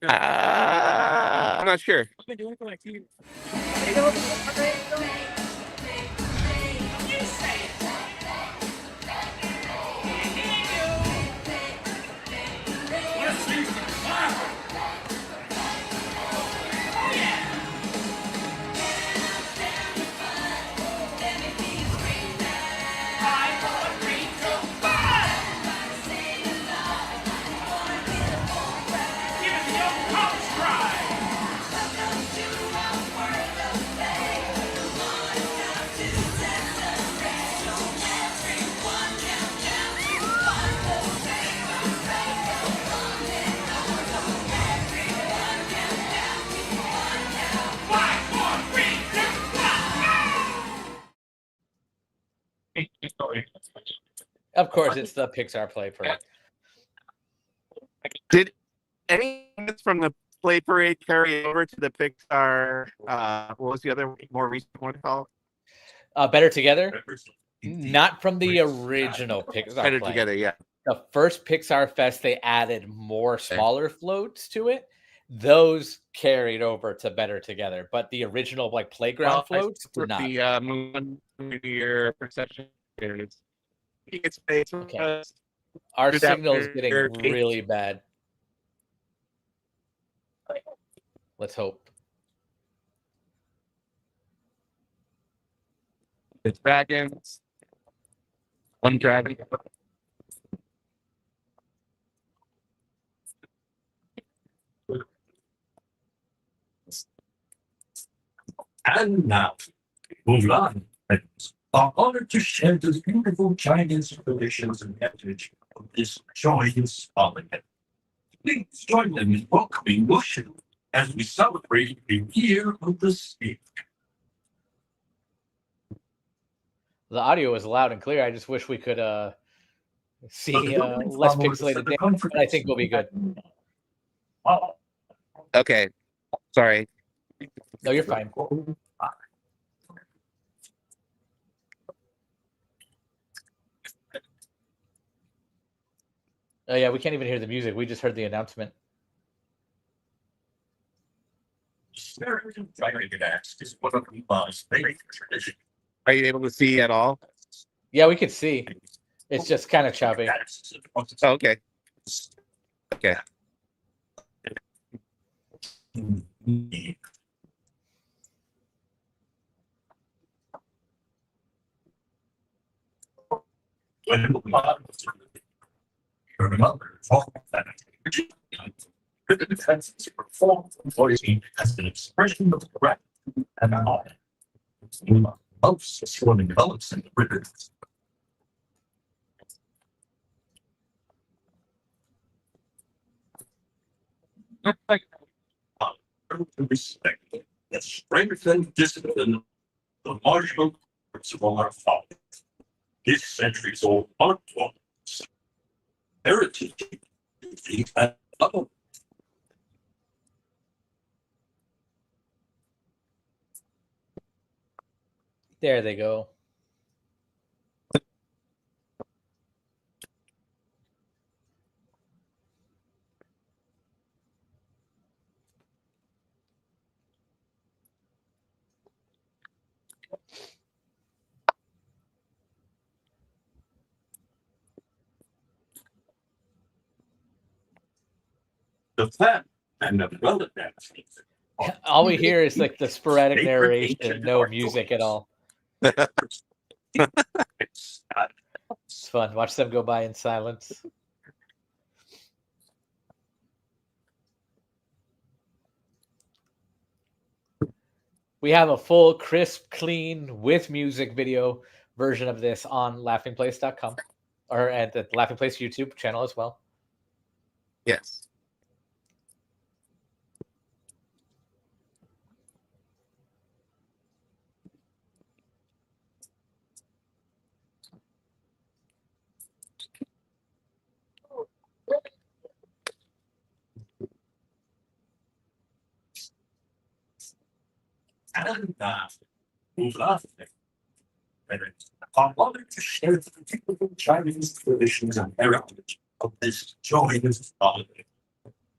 [SPEAKER 2] I'm not sure.
[SPEAKER 1] Of course, it's the Pixar Play Parade.
[SPEAKER 2] Did any from the Play Parade carry over to the Pixar? What was the other more recent one called?
[SPEAKER 1] Better Together? Not from the original Pixar
[SPEAKER 2] Better
[SPEAKER 1] Play.
[SPEAKER 2] Together, yeah.
[SPEAKER 1] The first Pixar Fest, they added more smaller floats to it. Those carried over to Better Together, but the original like playground floats did not.
[SPEAKER 2] The Mulan New Year procession.
[SPEAKER 1] Okay. Our signal is getting really bad. Let's hope.
[SPEAKER 2] The dragons. One dragon.
[SPEAKER 12] And now, Mulan are honored to share the beautiful Chinese traditions and heritage of this joyous holiday. Please join them in welcoming Mushu as we celebrate the Year of the Snake.
[SPEAKER 1] The audio is loud and clear. I just wish we could see less pixelated data, but I think we'll be good.
[SPEAKER 2] Okay. Sorry.
[SPEAKER 1] No, you're fine. Oh yeah, we can't even hear the music. We just heard the announcement.
[SPEAKER 2] Are you able to see at all?
[SPEAKER 1] Yeah, we could see. It's just kind of choppy.
[SPEAKER 2] Oh, okay. Okay.
[SPEAKER 12] The defense is performed as an expression of threat and honor. Most swimming develops in the rivers. Respect the strength and discipline the martial arts of our fathers. This century's old art forms, heritage, and other.
[SPEAKER 1] There they go.
[SPEAKER 12] The fact and the relevant.
[SPEAKER 1] All we hear is like the sporadic narration, no music at all. It's fun. Watch them go by in silence. We have a full, crisp, clean, with music video version of this on laughingplace.com or at the Laughing Place YouTube channel as well.
[SPEAKER 2] Yes.
[SPEAKER 12] And move on. I wanted to share the particular Chinese traditions and heritage of this joyous holiday.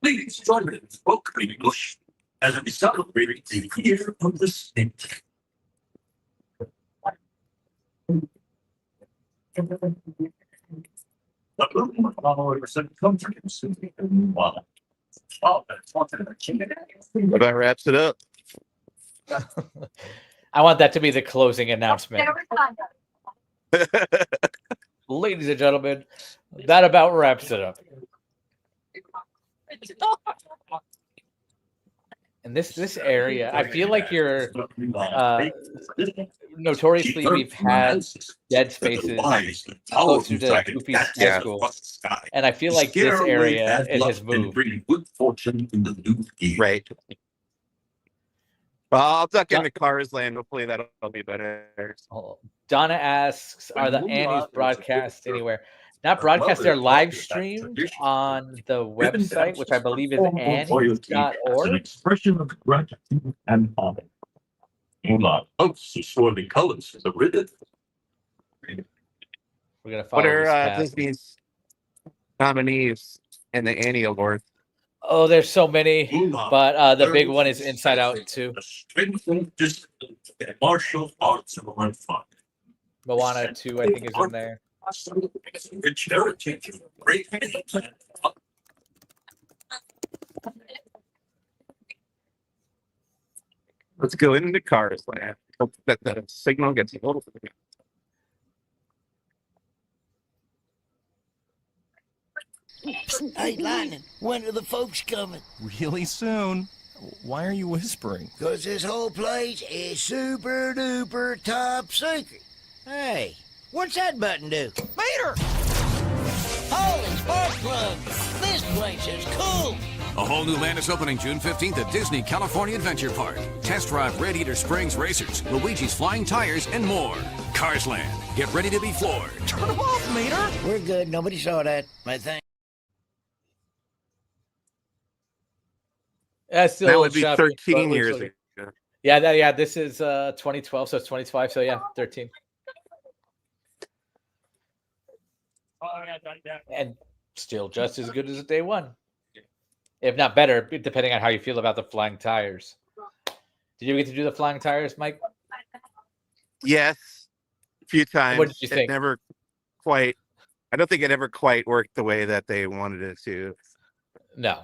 [SPEAKER 12] Please join me in spoken English as we celebrate the year of the snake.
[SPEAKER 2] That wraps it up.
[SPEAKER 1] I want that to be the closing announcement. Ladies and gentlemen, that about wraps it up. And this area, I feel like you're notoriously we've had dead spaces closer to Goofy's high school, and I feel like this area it has moved.
[SPEAKER 12] Good fortune in the new year.
[SPEAKER 2] Right. Well, I'll duck into Cars Land. Hopefully that'll be better.
[SPEAKER 1] Donna asks, are the Annies broadcast anywhere? Not broadcast, they're live streamed on the website, which I believe is annies.org.
[SPEAKER 12] An expression of gratitude and honor. Mulan hopes to show the colors of the ribbon.
[SPEAKER 1] We're gonna follow
[SPEAKER 2] What are
[SPEAKER 1] this path.
[SPEAKER 2] Disney's nominees in the Annie Award?
[SPEAKER 1] Oh, there's so many, but the big one is Inside Out 2.
[SPEAKER 12] Martial arts of our fun.
[SPEAKER 1] Moana 2, I think, is in there.
[SPEAKER 12] Rich heritage, great and
[SPEAKER 2] Let's go into Cars Land. Hope that the signal gets a little bit.
[SPEAKER 20] Hey, Lightning, when are the folks coming?
[SPEAKER 21] Really soon. Why are you whispering?
[SPEAKER 20] Because this whole place is super duper top secret. Hey, what's that button do?
[SPEAKER 21] Mater!
[SPEAKER 20] Holy spark plug! This place is cool!
[SPEAKER 17] A whole new land is opening June 15th at Disney California Adventure Park. Test drive Red Eater Springs Racers, Luigi's Flying Tires, and more. Cars Land. Get ready to be floored.
[SPEAKER 21] Turn them off, Mater!
[SPEAKER 20] We're good. Nobody saw that. I think.
[SPEAKER 1] Still
[SPEAKER 2] That would be
[SPEAKER 1] shopping,
[SPEAKER 2] 13 years ago.
[SPEAKER 1] Yeah, this is 2012, so it's 25. So yeah, 13. And still just as good as day one, if not better, depending on how you feel about the flying tires. Did you get to do the flying tires, Mike?
[SPEAKER 2] Yes, a few times.
[SPEAKER 1] What did you think?
[SPEAKER 2] Never quite. I don't think it ever quite worked the way that they wanted it to.
[SPEAKER 1] No.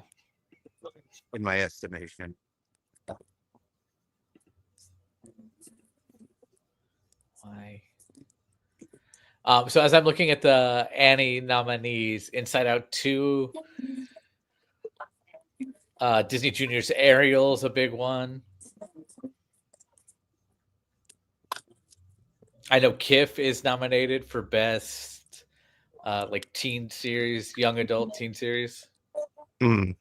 [SPEAKER 2] In my estimation.
[SPEAKER 1] Why? So as I'm looking at the Annie nominees, Inside Out 2, Disney Junior's Ariel's a big one. I know Kif is nominated for best like teen series, young adult teen series.
[SPEAKER 2] Mm.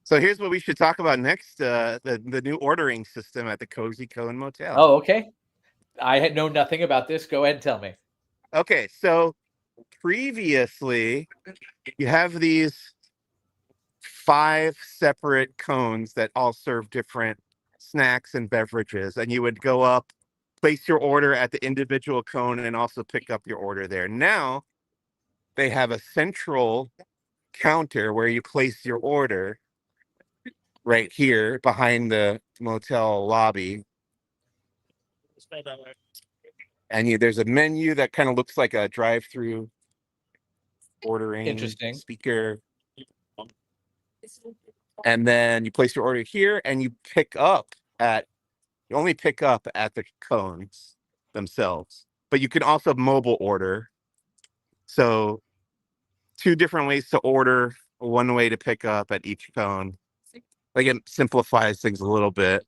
[SPEAKER 2] So here's what we should talk about next: the new ordering system at the Cozy Cone Motel.
[SPEAKER 1] Oh, okay. I know nothing about this. Go ahead and tell me.
[SPEAKER 2] Okay, so previously, you have these 5 separate cones that all serve different snacks and beverages, and you would go up, place your order at the individual cone, and also pick up your order there. Now, they have a central counter where you place your order right here behind the motel lobby. And there's a menu that kind of looks like a drive-through ordering speaker. And then you place your order here, and you only pick up at the cones themselves. But you can also mobile order. So 2 different ways to order, 1 way to pick up at each cone. Like, it simplifies things a little bit.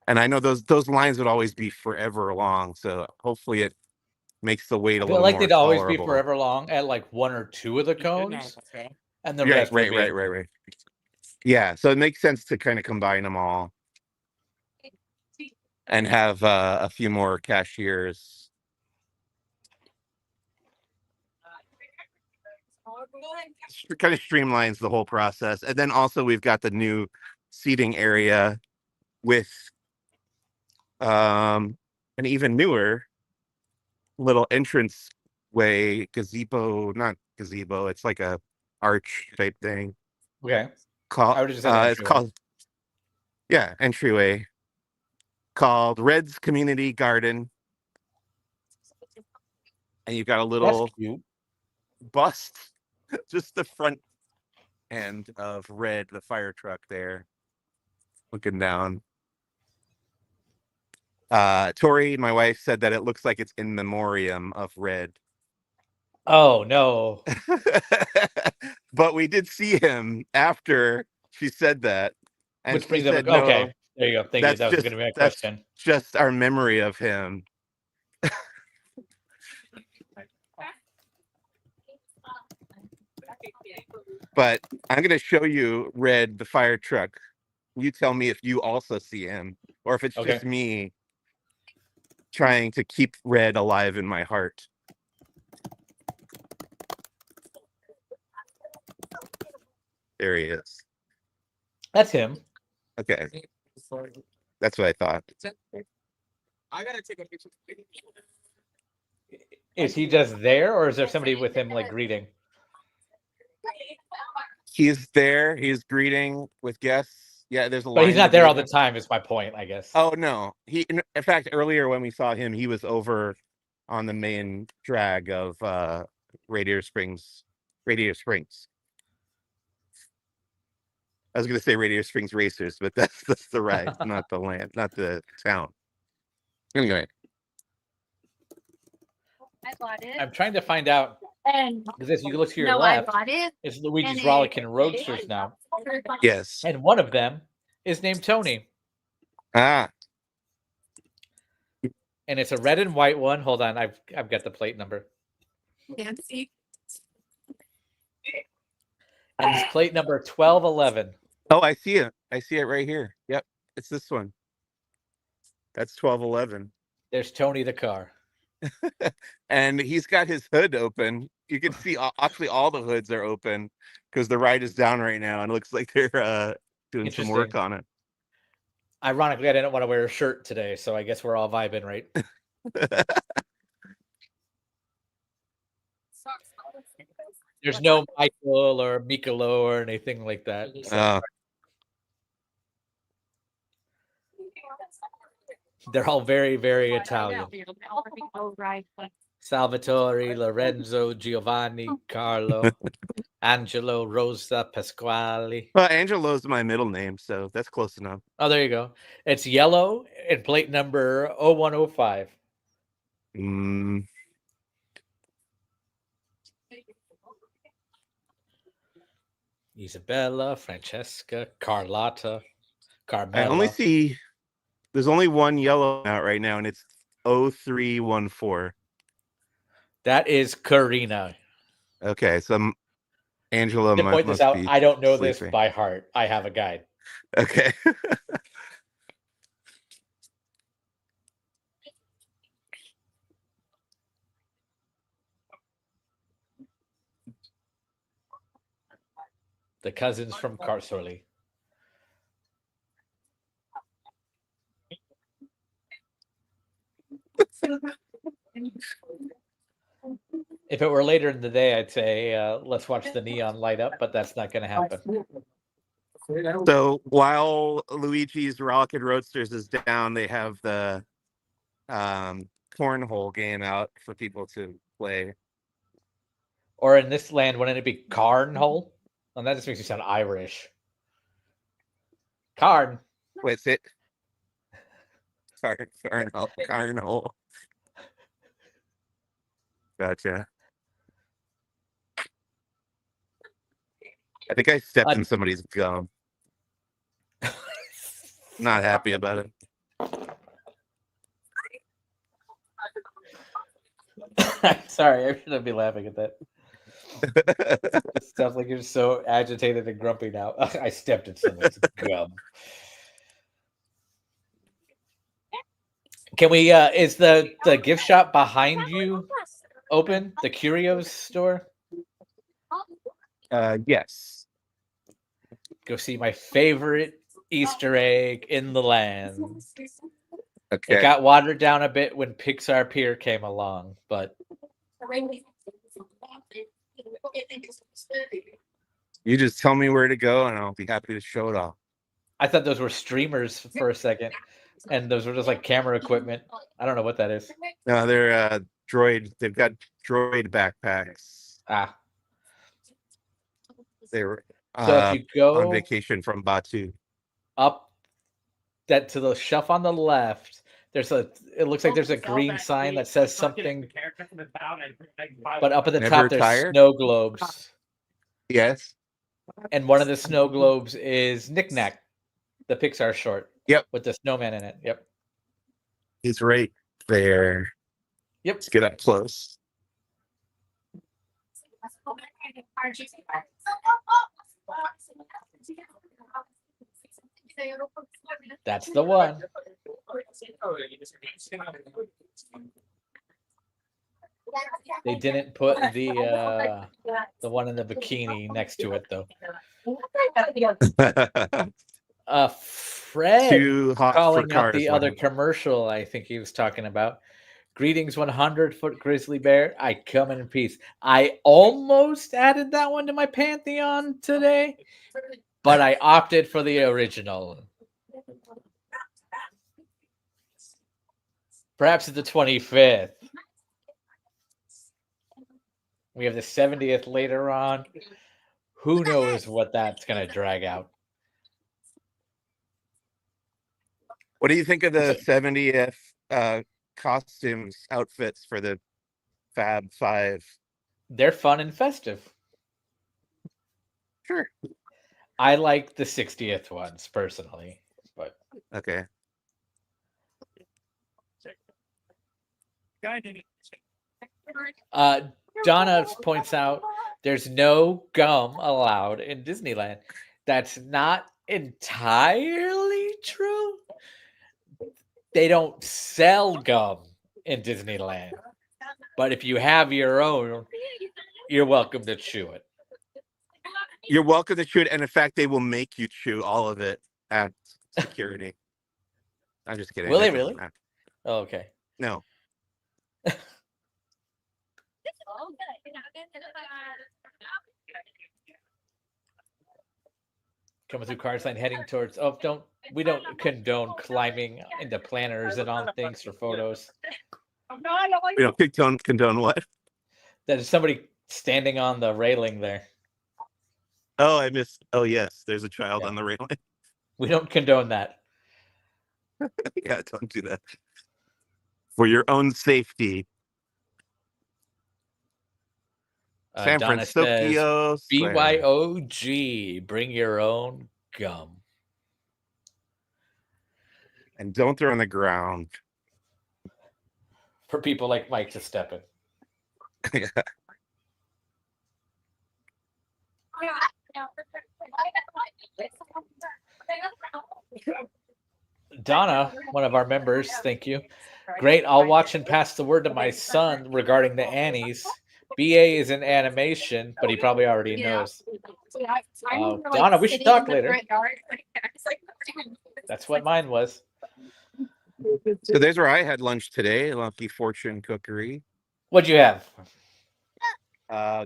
[SPEAKER 2] And I know those lines would always be forever long, so hopefully it makes the wait a little more
[SPEAKER 1] they'd always be
[SPEAKER 2] tolerable.
[SPEAKER 1] forever long at like 1 or 2 of the cones, and the
[SPEAKER 2] Yeah,
[SPEAKER 1] rest.
[SPEAKER 2] right. Yeah, so it makes sense to kind of combine them all and have a few more cashiers. It kind of streamlines the whole process. And then also we've got the new seating area with an even newer little entrance way not gazebo. It's like a arch type thing.
[SPEAKER 1] Okay.
[SPEAKER 2] It's called entryway, called Red's Community Garden. And you've got a little bust, just the front end of Red, the fire truck there, looking down. Tori, my wife, said that it looks like it's in memoriam of Red.
[SPEAKER 1] Oh, no.
[SPEAKER 2] But we did see him after she said that. And
[SPEAKER 1] which brings
[SPEAKER 2] said,
[SPEAKER 1] up, okay, there you go. Thank you. That was going to be my question.
[SPEAKER 2] Just our memory of him. But I'm going to show you Red, the fire truck. You tell me if you also see him, or if it's just me trying to keep Red alive in my heart. There he is.
[SPEAKER 1] That's him.
[SPEAKER 2] Okay. That's what I thought.
[SPEAKER 18] I gotta take a picture.
[SPEAKER 1] Is he just there, or is there somebody with him like greeting?
[SPEAKER 2] He's there. He's greeting with guests. Yeah, there's a.
[SPEAKER 1] But he's not there all the time. Is my point, I guess.
[SPEAKER 2] Oh no, in fact, earlier when we saw him, he was over on the main drag of Radiator Springs. I was going to say Radiator Springs Racers, but that's the ride, not the land, not the town. Anyway.
[SPEAKER 4] I bought it.
[SPEAKER 1] I'm trying to find out. Because if you look to your left, it's Luigi's Rollickin' Roadsters now.
[SPEAKER 2] Yes.
[SPEAKER 1] And one of them is named Tony.
[SPEAKER 2] Ah.
[SPEAKER 1] And it's a red and white one. Hold on, I've got the plate number.
[SPEAKER 4] Fancy.
[SPEAKER 1] And it's plate number 1211.
[SPEAKER 2] Oh, I see it. I see it right here. Yep, it's this one. That's 1211.
[SPEAKER 1] There's Tony the car.
[SPEAKER 2] And he's got his hood open. You can see actually all the hoods are open because the ride is down right now, and it looks like they're doing some work on it.
[SPEAKER 1] Ironically, I didn't want to wear a shirt today, so I guess we're all vibing, right? There's no Michael or Mikolo or anything like that. So. They're all very, very Italian. Salvatore, Lorenzo, Giovanni, Carlo, Angelo, Rosa, Pasquale.
[SPEAKER 2] Well, Angelo's my middle name, so that's close enough.
[SPEAKER 1] Oh, there you go. It's yellow and plate number 0105. Isabella, Francesca, Carlotta, Carmela.
[SPEAKER 2] I only see there's only one yellow out right now, and it's 0314.
[SPEAKER 1] That is Karina.
[SPEAKER 2] Okay, so Angela
[SPEAKER 1] To point this out,
[SPEAKER 2] be
[SPEAKER 1] I don't know
[SPEAKER 2] sleeping.
[SPEAKER 1] this by heart. I have a guide.
[SPEAKER 2] Okay.
[SPEAKER 1] The cousins from Carsorley. If it were later in the day, I'd say let's watch the neon light up, but that's not going to happen.
[SPEAKER 2] So while Luigi's Rollickin' Roadsters is down, they have the cornhole game out for people to play.
[SPEAKER 1] Or in this land, wouldn't it be Carnhole? And that just makes you sound Irish. Carn.
[SPEAKER 2] What's it? Carnhole. Gotcha. I think I stepped in somebody's gum. Not happy about it.
[SPEAKER 1] Sorry, I shouldn't be laughing at that. It sounds like you're so agitated and grumpy now. I stepped in someone's gum. Can we? Is the gift shop behind you open? The Curios store?
[SPEAKER 2] Yes.
[SPEAKER 1] Go see my favorite Easter egg in the land.
[SPEAKER 2] Okay.
[SPEAKER 1] It got watered down a bit when Pixar Pier came along, but
[SPEAKER 2] you just tell me where to go and I'll be happy to show it off.
[SPEAKER 1] I thought those were streamers for a second, and those were just like camera equipment. I don't know what that is.
[SPEAKER 2] No, they're droid. They've got droid backpacks. They were
[SPEAKER 1] So if you go
[SPEAKER 2] on vacation from Batu.
[SPEAKER 1] up that to the shelf on the left, it looks like there's a green sign that says something, but up at the top there's snow globes.
[SPEAKER 2] Yes.
[SPEAKER 1] And one of the snow globes is Knick Knack, the Pixar short.
[SPEAKER 2] Yep.
[SPEAKER 1] With the snowman in it. Yep.
[SPEAKER 2] He's right there.
[SPEAKER 1] Yep.
[SPEAKER 2] Let's get up close.
[SPEAKER 1] That's the one. They didn't put the one in the bikini next to it though. Fred
[SPEAKER 2] Too hot
[SPEAKER 1] calling
[SPEAKER 2] for
[SPEAKER 1] out the
[SPEAKER 2] cars,
[SPEAKER 1] other
[SPEAKER 2] man.
[SPEAKER 1] commercial I think he was talking about. Greetings, 100-foot grizzly bear. I come in peace. I almost added that one to my pantheon today, but I opted for the original. Perhaps it's the 25th. We have the 70th later on. Who knows what that's going to drag out?
[SPEAKER 2] What do you think of the 70th costumes, outfits for the Fab Five?
[SPEAKER 1] They're fun and festive.
[SPEAKER 2] Sure.
[SPEAKER 1] I like the 60th ones personally, but
[SPEAKER 2] okay.
[SPEAKER 1] Donna points out there's no gum allowed in Disneyland. That's not entirely true. They don't sell gum in Disneyland, but if you have your own, you're welcome to chew it.
[SPEAKER 2] You're welcome to chew it, and in fact, they will make you chew all of it at security. I'm just kidding.
[SPEAKER 1] Will they really? Oh, okay.
[SPEAKER 2] No.
[SPEAKER 1] Coming through Cars Line, heading towards. Oh, we don't condone climbing into planners and on things for photos.
[SPEAKER 2] We don't condone what?
[SPEAKER 1] There's somebody standing on the railing there.
[SPEAKER 2] Oh, I missed. Oh, yes. There's a child on the railing.
[SPEAKER 1] We don't condone that.
[SPEAKER 2] Yeah, don't do that. For your own safety. San
[SPEAKER 1] Donna
[SPEAKER 2] Francisco.
[SPEAKER 1] says, BYOG, bring your own gum.
[SPEAKER 2] And don't throw on the ground.
[SPEAKER 1] For people like Mike to step in.
[SPEAKER 2] Yeah.
[SPEAKER 1] Donna, one of our members, thank you. Great. I'll watch and pass the word to my son regarding the Annies. BA is in animation, but he probably already knows. Donna, we should talk later. That's what mine was.
[SPEAKER 2] So there's where I had lunch today. Lucky Fortune Cookery.
[SPEAKER 1] What'd you have?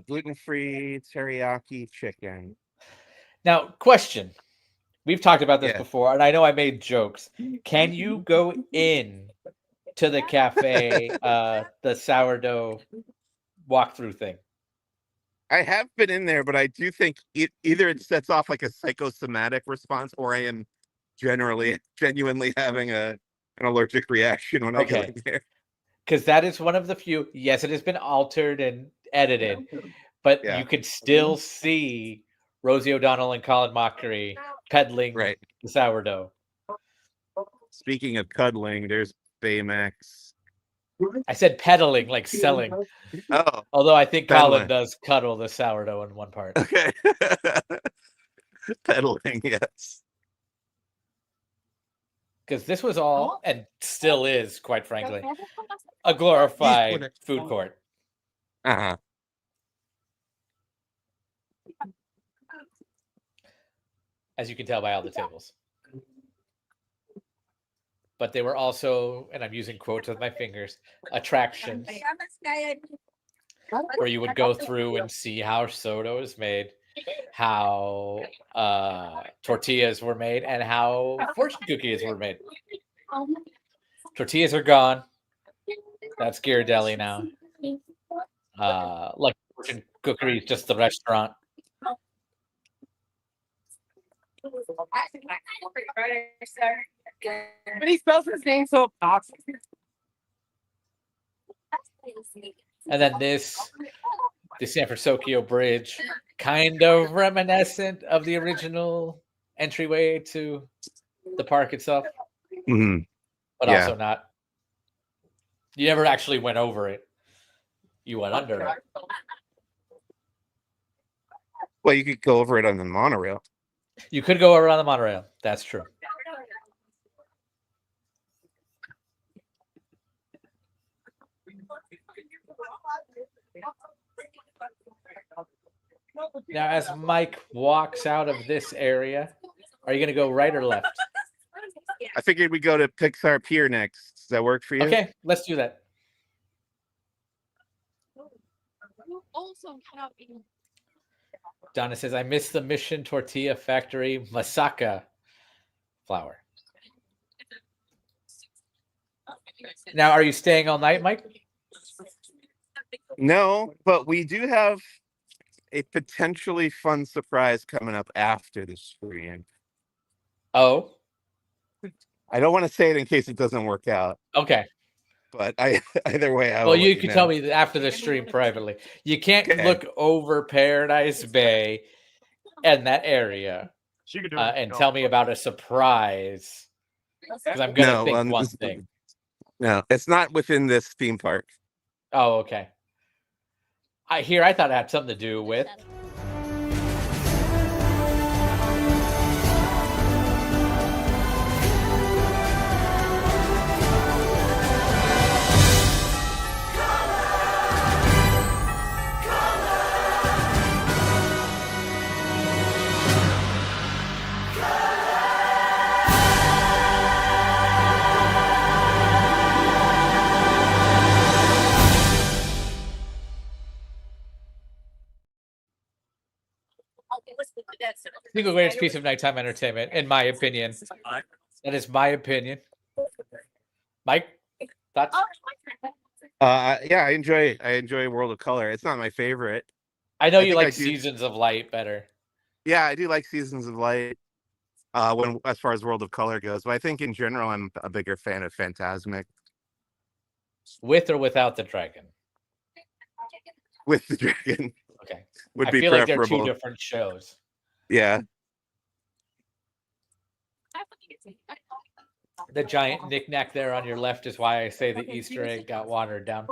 [SPEAKER 2] Gluten-free teriyaki chicken.
[SPEAKER 1] Now, question. We've talked about this before, and I know I made jokes. Can you go in to the cafe, the sourdough walkthrough thing?
[SPEAKER 2] I have been in there, but I do think either it sets off like a psychosomatic response, or I am genuinely having an allergic reaction when I go in there.
[SPEAKER 1] Because that is one of the few. Yes, it has been altered and edited, but you could still see Rosie O'Donnell and Colin Mockery peddling the sourdough.
[SPEAKER 2] Speaking of cuddling, there's Baymax.
[SPEAKER 1] I said peddling, like selling.
[SPEAKER 2] Oh,
[SPEAKER 1] although I think
[SPEAKER 2] peddling.
[SPEAKER 1] Colin does cuddle the sourdough in one part.
[SPEAKER 2] Okay. Peddling, yes.
[SPEAKER 1] Because this was all, and still is, quite frankly, a glorified food court.
[SPEAKER 2] Uh-huh.
[SPEAKER 1] As you can tell by all the tables. But they were also, and I'm using quotes with my fingers, attractions, where you would go through and see how soda is made, how tortillas were made, and how fortune cookies were made. Tortillas are gone. That's Ghirardelli now. Like fortune cookery is just the restaurant.
[SPEAKER 3] But he spells his name so obnoxious.
[SPEAKER 1] And then this, the San Francisco Bridge, kind of reminiscent of the original entryway to the park itself, but also not. You never actually went over it. You went under it.
[SPEAKER 2] Well, you could go over it on the monorail.
[SPEAKER 1] You could go around the monorail. That's true. Now, as Mike walks out of this area, are you going to go right or left?
[SPEAKER 2] I figured we'd go to Pixar Pier next. Does that work for you?
[SPEAKER 1] Okay, let's do that. Donna says, I miss the Mission Tortilla Factory Masaka flour. Now, are you staying all night, Mike?
[SPEAKER 2] No, but we do have a potentially fun surprise coming up after the screen.
[SPEAKER 1] Oh?
[SPEAKER 2] I don't want to say it in case it doesn't work out.
[SPEAKER 1] Okay.
[SPEAKER 2] But either way, I
[SPEAKER 1] well,
[SPEAKER 2] will
[SPEAKER 1] you can tell me after the stream privately. You can't look over Paradise Bay and that area and tell me about a surprise. Because I'm going to think one thing.
[SPEAKER 2] No, it's not within this theme park.
[SPEAKER 1] Oh, okay. I thought it had something to do with. Single greatest piece of nighttime entertainment, in my opinion. That is my opinion. Mike, thoughts?
[SPEAKER 2] Yeah, I enjoy World of Color. It's not my favorite.
[SPEAKER 1] I know you like Seasons of Light better.
[SPEAKER 2] Yeah, I do like Seasons of Light. As far as World of Color goes, but I think in general I'm a bigger fan of Fantasmic.
[SPEAKER 1] With or without the dragon?
[SPEAKER 2] With the dragon.
[SPEAKER 1] Okay.
[SPEAKER 2] Would
[SPEAKER 1] I
[SPEAKER 2] be
[SPEAKER 1] feel
[SPEAKER 2] preferable.
[SPEAKER 1] like they're two different shows.
[SPEAKER 2] Yeah.
[SPEAKER 1] The giant knickknack there on your left is why I say the Easter egg got watered down.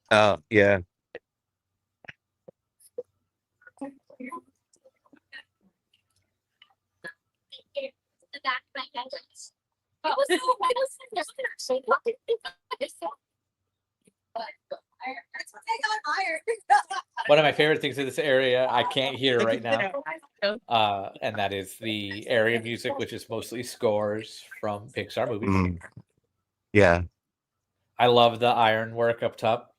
[SPEAKER 2] Oh, yeah.
[SPEAKER 1] One of my favorite things in this area I can't hear right now, and that is the area music, which is mostly scores from Pixar movies.
[SPEAKER 2] Yeah.
[SPEAKER 1] I love the ironwork up top.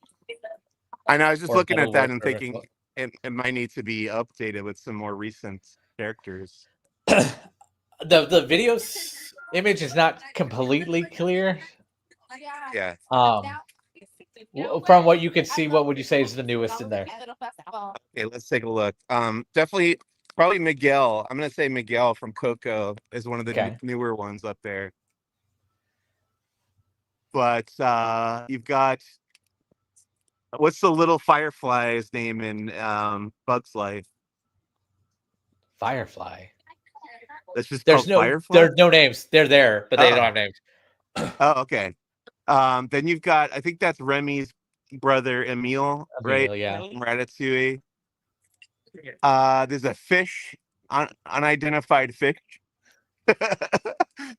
[SPEAKER 2] I know. I was just
[SPEAKER 1] Or
[SPEAKER 2] looking at that
[SPEAKER 1] metalwork,
[SPEAKER 2] and
[SPEAKER 1] whatever it's
[SPEAKER 2] thinking
[SPEAKER 1] called.
[SPEAKER 2] it might need to be updated with some more recent characters.
[SPEAKER 1] The video's image is not completely clear.
[SPEAKER 2] Yeah.
[SPEAKER 1] From what you can see, what would you say is the newest in there?
[SPEAKER 2] Okay, let's take a look. Definitely, probably Miguel. I'm gonna say Miguel from Coco is one of the newer ones up there. But you've got, what's the little firefly's name in Bug's Life?
[SPEAKER 1] Firefly.
[SPEAKER 2] That's just called Firefly.
[SPEAKER 1] There's no names. They're there, but they don't have names.
[SPEAKER 2] Oh, okay. Then you've got, I think that's Remy's brother Emile, right?
[SPEAKER 1] Yeah.
[SPEAKER 2] From Ratatouille. There's a fish, unidentified fish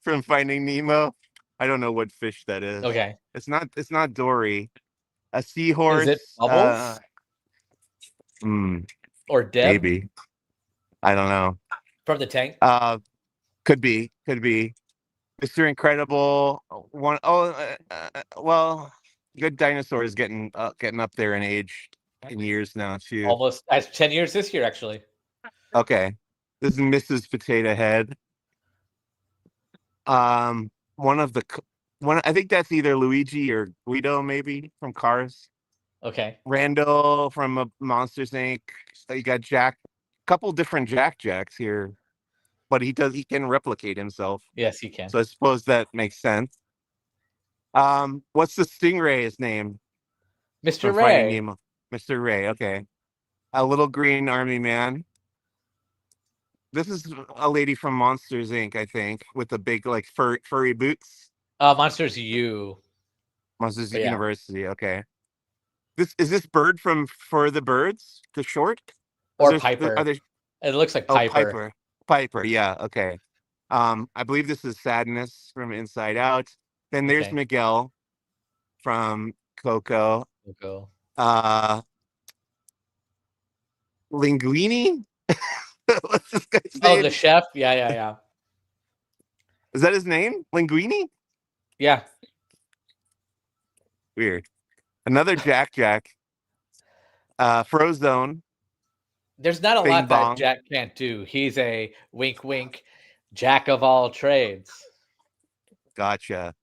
[SPEAKER 2] from Finding Nemo. I don't know what fish that is.
[SPEAKER 1] Okay.
[SPEAKER 2] It's not Dory. A seahorse.
[SPEAKER 1] Is it Bubbles? Or Deb?
[SPEAKER 2] Maybe. I don't know.
[SPEAKER 1] From the tank?
[SPEAKER 2] Could be. Mr. Incredible. Well, Good Dinosaur is getting up there in age, in years now too.
[SPEAKER 1] Almost 10 years this year, actually.
[SPEAKER 2] Okay. This is Mrs. Potato Head. I think that's either Luigi or Guido, maybe from Cars.
[SPEAKER 1] Okay.
[SPEAKER 2] Randall from Monsters Inc. You got Jack, couple different Jacks here, but he can replicate himself.
[SPEAKER 1] Yes, he can.
[SPEAKER 2] So I suppose that makes sense. What's the Stingray's name?
[SPEAKER 1] Mr. Ray.
[SPEAKER 2] Mr. Ray. Okay. A little green army man. This is a lady from Monsters Inc. I think, with the big like furry boots.
[SPEAKER 1] Monsters U.
[SPEAKER 2] Monsters University. Okay. Is this bird from For the Birds? The short?
[SPEAKER 1] Or Piper. It looks like Piper.
[SPEAKER 2] Piper. Yeah. Okay. I believe this is Sadness from Inside Out. Then there's Miguel from Coco. Linguini? What's this guy's name?
[SPEAKER 1] Oh, the chef? Yeah.
[SPEAKER 2] Is that his name? Linguini?
[SPEAKER 1] Yeah.
[SPEAKER 2] Weird. Another Jack. Frozone.
[SPEAKER 1] There's not a lot that Jack can't do. He's a wink wink jack of all trades.
[SPEAKER 2] Gotcha.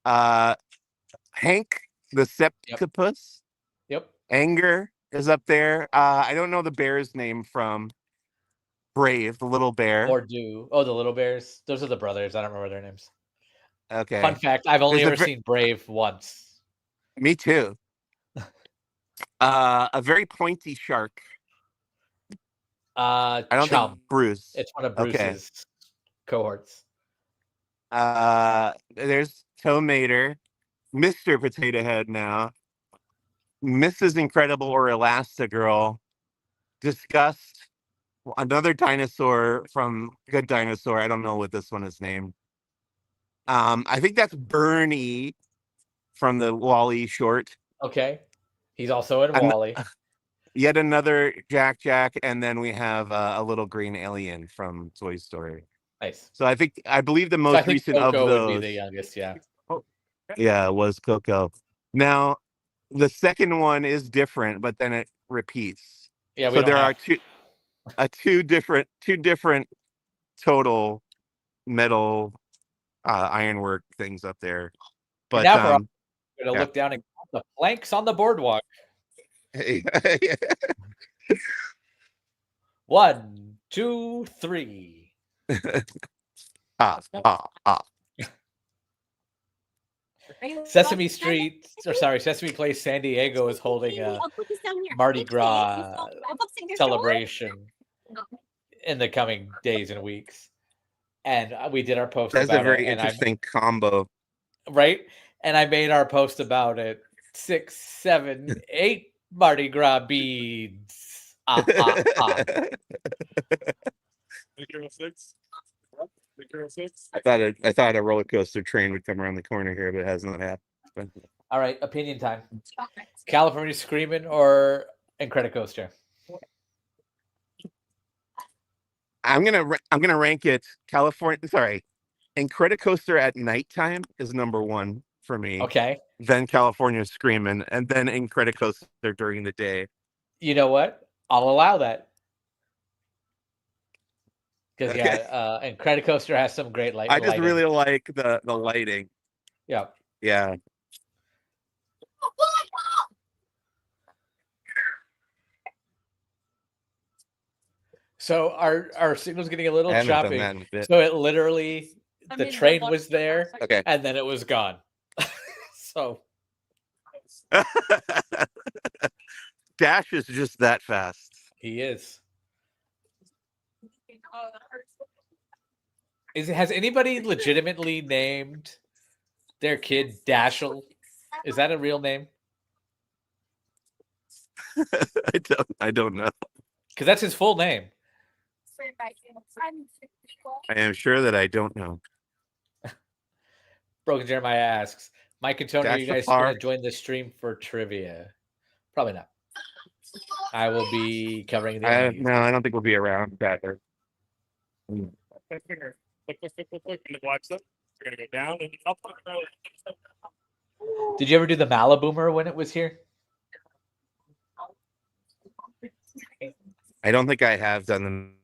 [SPEAKER 2] Hank the Septipus.
[SPEAKER 1] Yep.
[SPEAKER 2] Anger is up there. I don't know the bear's name from Brave, the little bear.
[SPEAKER 1] The little bears. Those are the brothers. I don't remember their names.
[SPEAKER 2] Okay.
[SPEAKER 1] Fun fact, I've only ever seen Brave once.
[SPEAKER 2] Me too. A very pointy shark.
[SPEAKER 1] I
[SPEAKER 2] don't think Bruce.
[SPEAKER 1] It's one of Bruce's cohorts.
[SPEAKER 2] There's Tomater, Mr. Potato Head now, Mrs. Incredible or Elastigirl, Disgust, another dinosaur from Good Dinosaur. I don't know what this one is named. I think that's Bernie from the Wall-E short.
[SPEAKER 1] Okay. He's also in Wall-E.
[SPEAKER 2] Yet another Jack, and then we have a little green alien from Toy Story.
[SPEAKER 1] Nice.
[SPEAKER 2] So I believe the most recent
[SPEAKER 1] Coco
[SPEAKER 2] of those
[SPEAKER 1] would be the youngest, yeah.
[SPEAKER 2] Yeah, it was Coco. Now, the second one is different, but then it repeats.
[SPEAKER 1] Yeah,
[SPEAKER 2] so there are two different total metal ironwork things up there. But
[SPEAKER 1] now we're going to look down and count the planks on the boardwalk.
[SPEAKER 2] Hey.
[SPEAKER 1] 1, 2, 3. Sesame Place San Diego is holding a Mardi Gras celebration in the coming days and weeks. And we did our post
[SPEAKER 2] about it. That's a very
[SPEAKER 1] and
[SPEAKER 2] interesting combo.
[SPEAKER 1] Right? And I made our post about it. 6, 7, 8 Mardi Gras beads.
[SPEAKER 2] I thought a roller coaster train would come around the corner here, but it has not happened.
[SPEAKER 1] All right, opinion time. California Screamin' or Incredicoaster?
[SPEAKER 2] I'm gonna rank it California. Sorry, Incredicoaster at nighttime is number one for me.
[SPEAKER 1] Okay.
[SPEAKER 2] Then California Screamin', and then Incredicoaster during the day.
[SPEAKER 1] You know what? I'll allow that. Because Incredicoaster has some great light.
[SPEAKER 2] I just really like the lighting.
[SPEAKER 1] Yeah.
[SPEAKER 2] Yeah.
[SPEAKER 1] So our signal's getting a little
[SPEAKER 2] I haven't done
[SPEAKER 1] choppy.
[SPEAKER 2] that in a bit.
[SPEAKER 1] So it literally, the train was there,
[SPEAKER 2] Okay.
[SPEAKER 1] and then it was gone. So
[SPEAKER 2] Dash is just that fast.
[SPEAKER 1] he is. Has anybody legitimately named their kid Dashel? Is that a real name?
[SPEAKER 2] I don't know.
[SPEAKER 1] Because that's his full name.
[SPEAKER 2] I am sure that I don't know.
[SPEAKER 1] Broken Jeremiah asks, Mike and Tony, are you guys
[SPEAKER 2] Dash
[SPEAKER 1] going to join the stream for trivia? Probably not. I will be covering the
[SPEAKER 2] No, I don't think we'll be around better.
[SPEAKER 8] Click, and watch them. We're gonna go down and up.
[SPEAKER 1] Did you ever do the Malaboomer when it was here?
[SPEAKER 2] I don't think I have done them.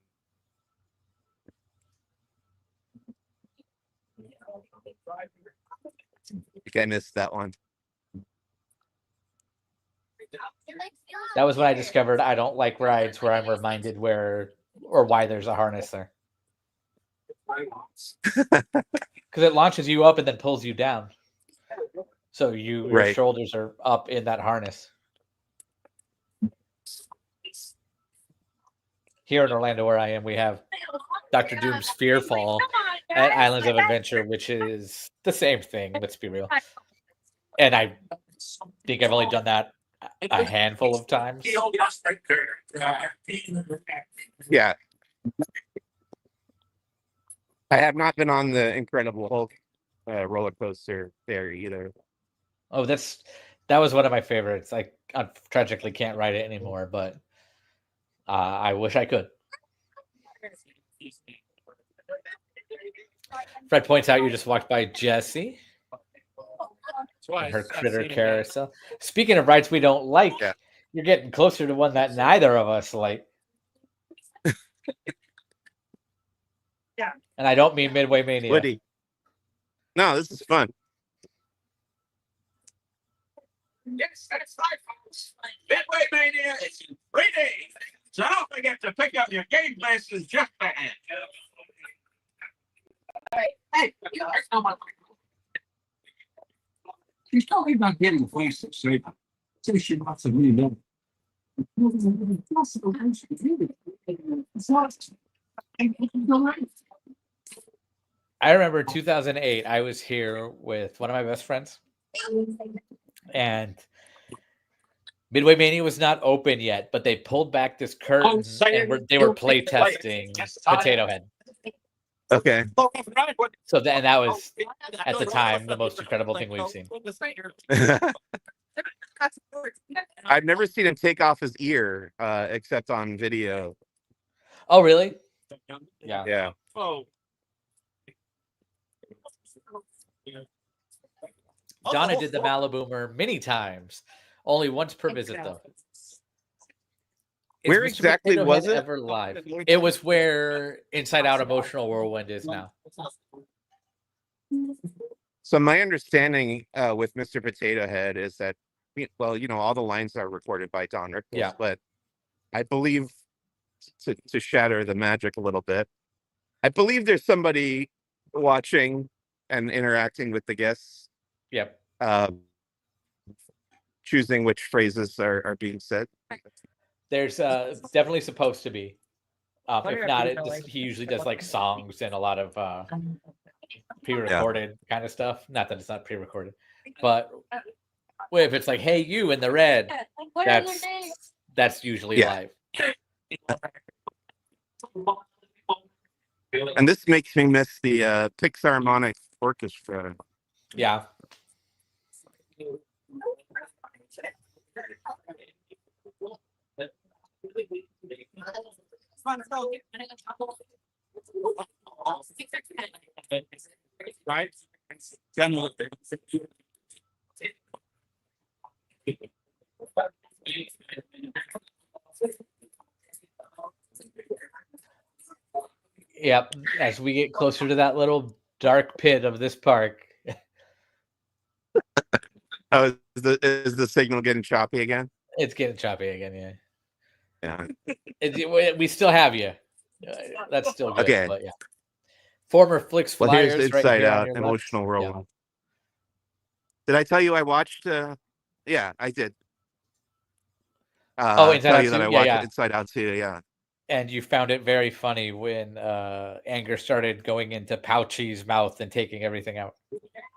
[SPEAKER 2] I think I missed that one.
[SPEAKER 1] That was when I discovered I don't like rides where I'm reminded where or why there's a harness there. Because it launches you up and then pulls you down. So your shoulders are up in that harness. Here in Orlando, where I am, we have Dr. Doom's Fearfall at Islands of Adventure, which is the same thing, let's be real. And I think I've only done that a handful of times.
[SPEAKER 2] Yeah. I have not been on the Incredible Hulk roller coaster there either.
[SPEAKER 1] Oh, that was one of my favorites. I tragically can't ride it anymore, but I wish I could. Fred points out you just walked by Jessie and her critter carousel. Speaking of rides we don't like, you're getting closer to one that neither of us like.
[SPEAKER 8] Yeah.
[SPEAKER 1] And I don't mean Midway Mania.
[SPEAKER 2] Woody. No, this is fun.
[SPEAKER 8] Yes, that's right, folks. Midway Mania is in 3 days. So don't forget to pick up your game passes just ahead.
[SPEAKER 12] All right. Hey, you know, there's no one. She's talking about getting a place to sleep. So she wants to really know.
[SPEAKER 1] I remember 2008, I was here with one of my best friends, and Midway Mania was not open yet, but they pulled back this curtain and they were play testing Potato Head.
[SPEAKER 2] Okay.
[SPEAKER 1] So then that was at the time the most incredible thing we've seen.
[SPEAKER 2] I've never seen him take off his ear except on video.
[SPEAKER 1] Oh, really? Yeah.
[SPEAKER 2] Yeah.
[SPEAKER 8] Oh.
[SPEAKER 1] Donna did the Malaboomer many times, only once per visit though.
[SPEAKER 2] Where exactly was it?
[SPEAKER 1] Ever live? It was where Inside Out Emotional Whirlwind is now.
[SPEAKER 2] So my understanding with Mr. Potato Head is that, well, you know, all the lines are recorded by Don Rickles,
[SPEAKER 1] yeah.
[SPEAKER 2] But I believe to shatter the magic a little bit, I believe there's somebody watching and interacting with the guests.
[SPEAKER 1] Yep.
[SPEAKER 2] Choosing which phrases are being said.
[SPEAKER 1] There's definitely supposed to be. If not, he usually does like songs and a lot of pre-recorded kind of stuff. Not that it's not pre-recorded, but if it's like, "Hey, you in the red," that's usually live.
[SPEAKER 2] And this makes me miss the Pixarmonic Orchestra.
[SPEAKER 1] Yeah.
[SPEAKER 8] Right?
[SPEAKER 1] Yep. As we get closer to that little dark pit of this park.
[SPEAKER 2] Oh, is the signal getting choppy again?
[SPEAKER 1] It's getting choppy again, yeah.
[SPEAKER 2] Yeah.
[SPEAKER 1] We still have you. That's still good.
[SPEAKER 2] Okay.
[SPEAKER 1] But yeah. Former Flix
[SPEAKER 2] Well,
[SPEAKER 1] Flyers.
[SPEAKER 2] here's
[SPEAKER 1] right
[SPEAKER 2] Inside
[SPEAKER 1] here on
[SPEAKER 2] Out,
[SPEAKER 1] your
[SPEAKER 2] Emotional
[SPEAKER 1] left.
[SPEAKER 2] World.
[SPEAKER 1] Yeah.
[SPEAKER 2] Did I tell you I watched? Yeah, I did.
[SPEAKER 1] Inside
[SPEAKER 2] tell
[SPEAKER 1] Out
[SPEAKER 2] you that
[SPEAKER 1] 2?
[SPEAKER 2] I
[SPEAKER 1] Yeah,
[SPEAKER 2] watched
[SPEAKER 1] yeah.
[SPEAKER 2] Inside Out 2. Yeah.
[SPEAKER 1] And you found it very funny when Anger started going into Pouchy's mouth and taking everything out.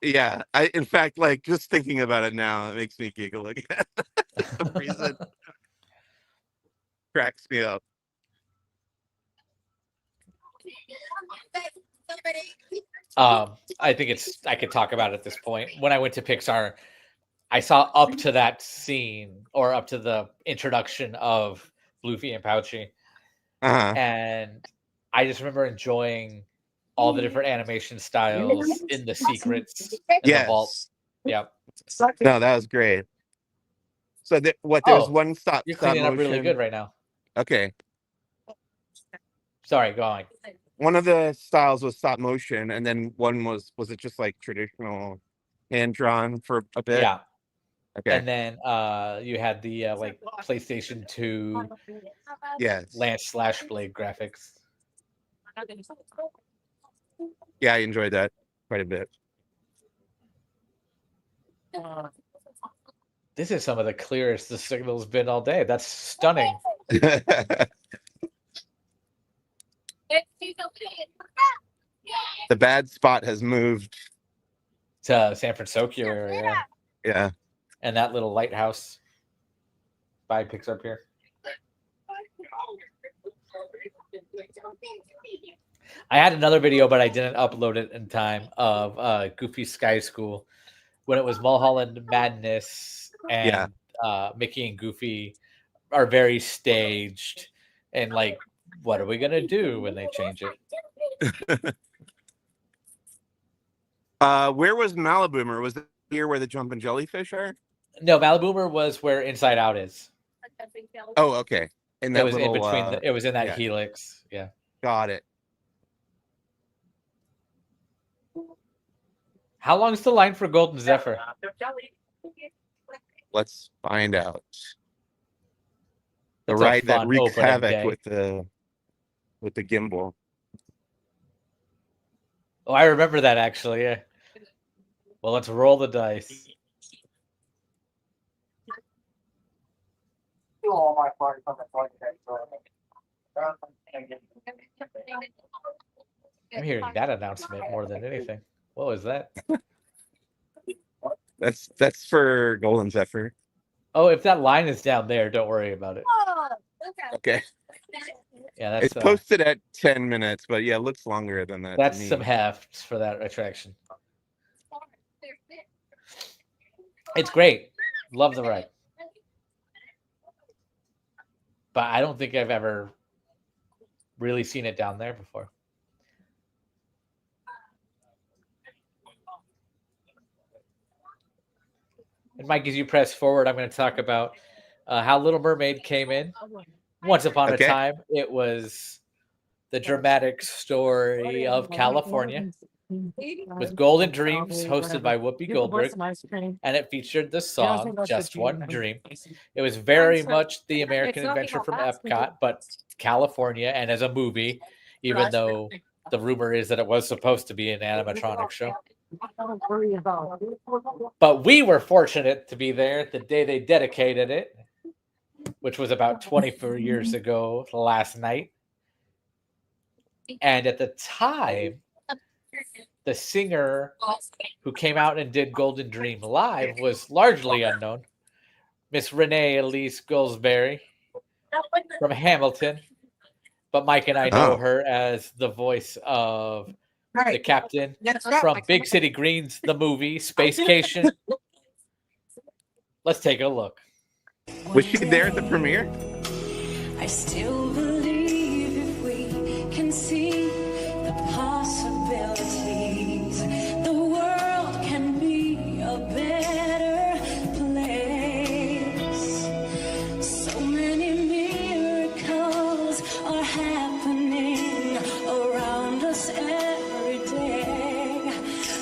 [SPEAKER 2] Yeah. In fact, like just thinking about it now, it makes me giggle again. For some reason. Cracks me up.
[SPEAKER 1] I think I could talk about it at this point. When I went to Pixar, I saw up to that scene or up to the introduction of Luffy and Pouchy. And I just remember enjoying all the different animation styles in the secrets in the vault. Yep.
[SPEAKER 2] No, that was great. So there's one stop.
[SPEAKER 1] You're cleaning up really
[SPEAKER 2] motion.
[SPEAKER 1] good right now.
[SPEAKER 2] Okay.
[SPEAKER 1] Sorry, go on.
[SPEAKER 2] One of the styles was stop motion, and then one was it just like traditional hand drawn for a bit?
[SPEAKER 1] Yeah.
[SPEAKER 2] Okay.
[SPEAKER 1] And then you had the like PlayStation 2 Lance /Blade graphics.
[SPEAKER 2] Yeah, I enjoyed that quite a bit.
[SPEAKER 1] This is some of the clearest the signal's been all day. That's stunning.
[SPEAKER 2] The bad spot has moved
[SPEAKER 1] to San Francisco area.
[SPEAKER 2] Yeah.
[SPEAKER 1] And that little lighthouse by Pixar Pier. I had another video, but I didn't upload it in time of Goofy Sky School when it was Mulholland Madness and Mickey and Goofy are very staged and like, what are we gonna do when they change it?
[SPEAKER 2] Where was Maliboomer? Was it here where the jumping jellyfish are?
[SPEAKER 1] No, Maliboomer was where Inside Out is.
[SPEAKER 2] Oh, okay. And that
[SPEAKER 1] it was
[SPEAKER 2] little,
[SPEAKER 1] in between. It was in that
[SPEAKER 2] yeah.
[SPEAKER 1] helix. Yeah.
[SPEAKER 2] Got it.
[SPEAKER 1] How long's the line for Golden Zephyr?
[SPEAKER 2] Let's find out. The
[SPEAKER 1] That's a
[SPEAKER 2] ride that
[SPEAKER 1] fun
[SPEAKER 2] wreaks
[SPEAKER 1] opening
[SPEAKER 2] havoc
[SPEAKER 1] day.
[SPEAKER 2] with the gimbal.
[SPEAKER 1] Oh, I remember that actually. Yeah. Well, let's roll the dice. I'm hearing that announcement more than anything. What was that?
[SPEAKER 2] That's for Golden Zephyr.
[SPEAKER 1] Oh, if that line is down there, don't worry about it.
[SPEAKER 2] Okay.
[SPEAKER 1] Yeah, that's
[SPEAKER 2] It's posted at 10 minutes, but yeah, it looks longer than that.
[SPEAKER 1] that's
[SPEAKER 2] to me.
[SPEAKER 1] some hefts for that attraction. It's great. Love the ride. But I don't think I've ever really seen it down there before. And Mike, as you press forward, I'm going to talk about how Little Mermaid came in. Once upon a time, it was the dramatic story of California with Golden Dreams, hosted by Whoopi Goldberg, and it featured the song Just One Dream. It was very much the American Adventure from Epcot, but California, and as a movie, even though the rumor is that it was supposed to be an animatronic show. But we were fortunate to be there the day they dedicated it, which was about 24 years ago last night. And at the time, the singer who came out and did Golden Dream live was largely unknown. Miss Renee Elise Goldsberry from Hamilton. but Mike and I know her as the voice of the captain from Big City Greens, the movie Spacecation. Let's take a look.
[SPEAKER 2] Was she there at the premiere?
[SPEAKER 16] I still believe if we can see the possibilities, the world can be a better place. So many miracles are happening around us every day.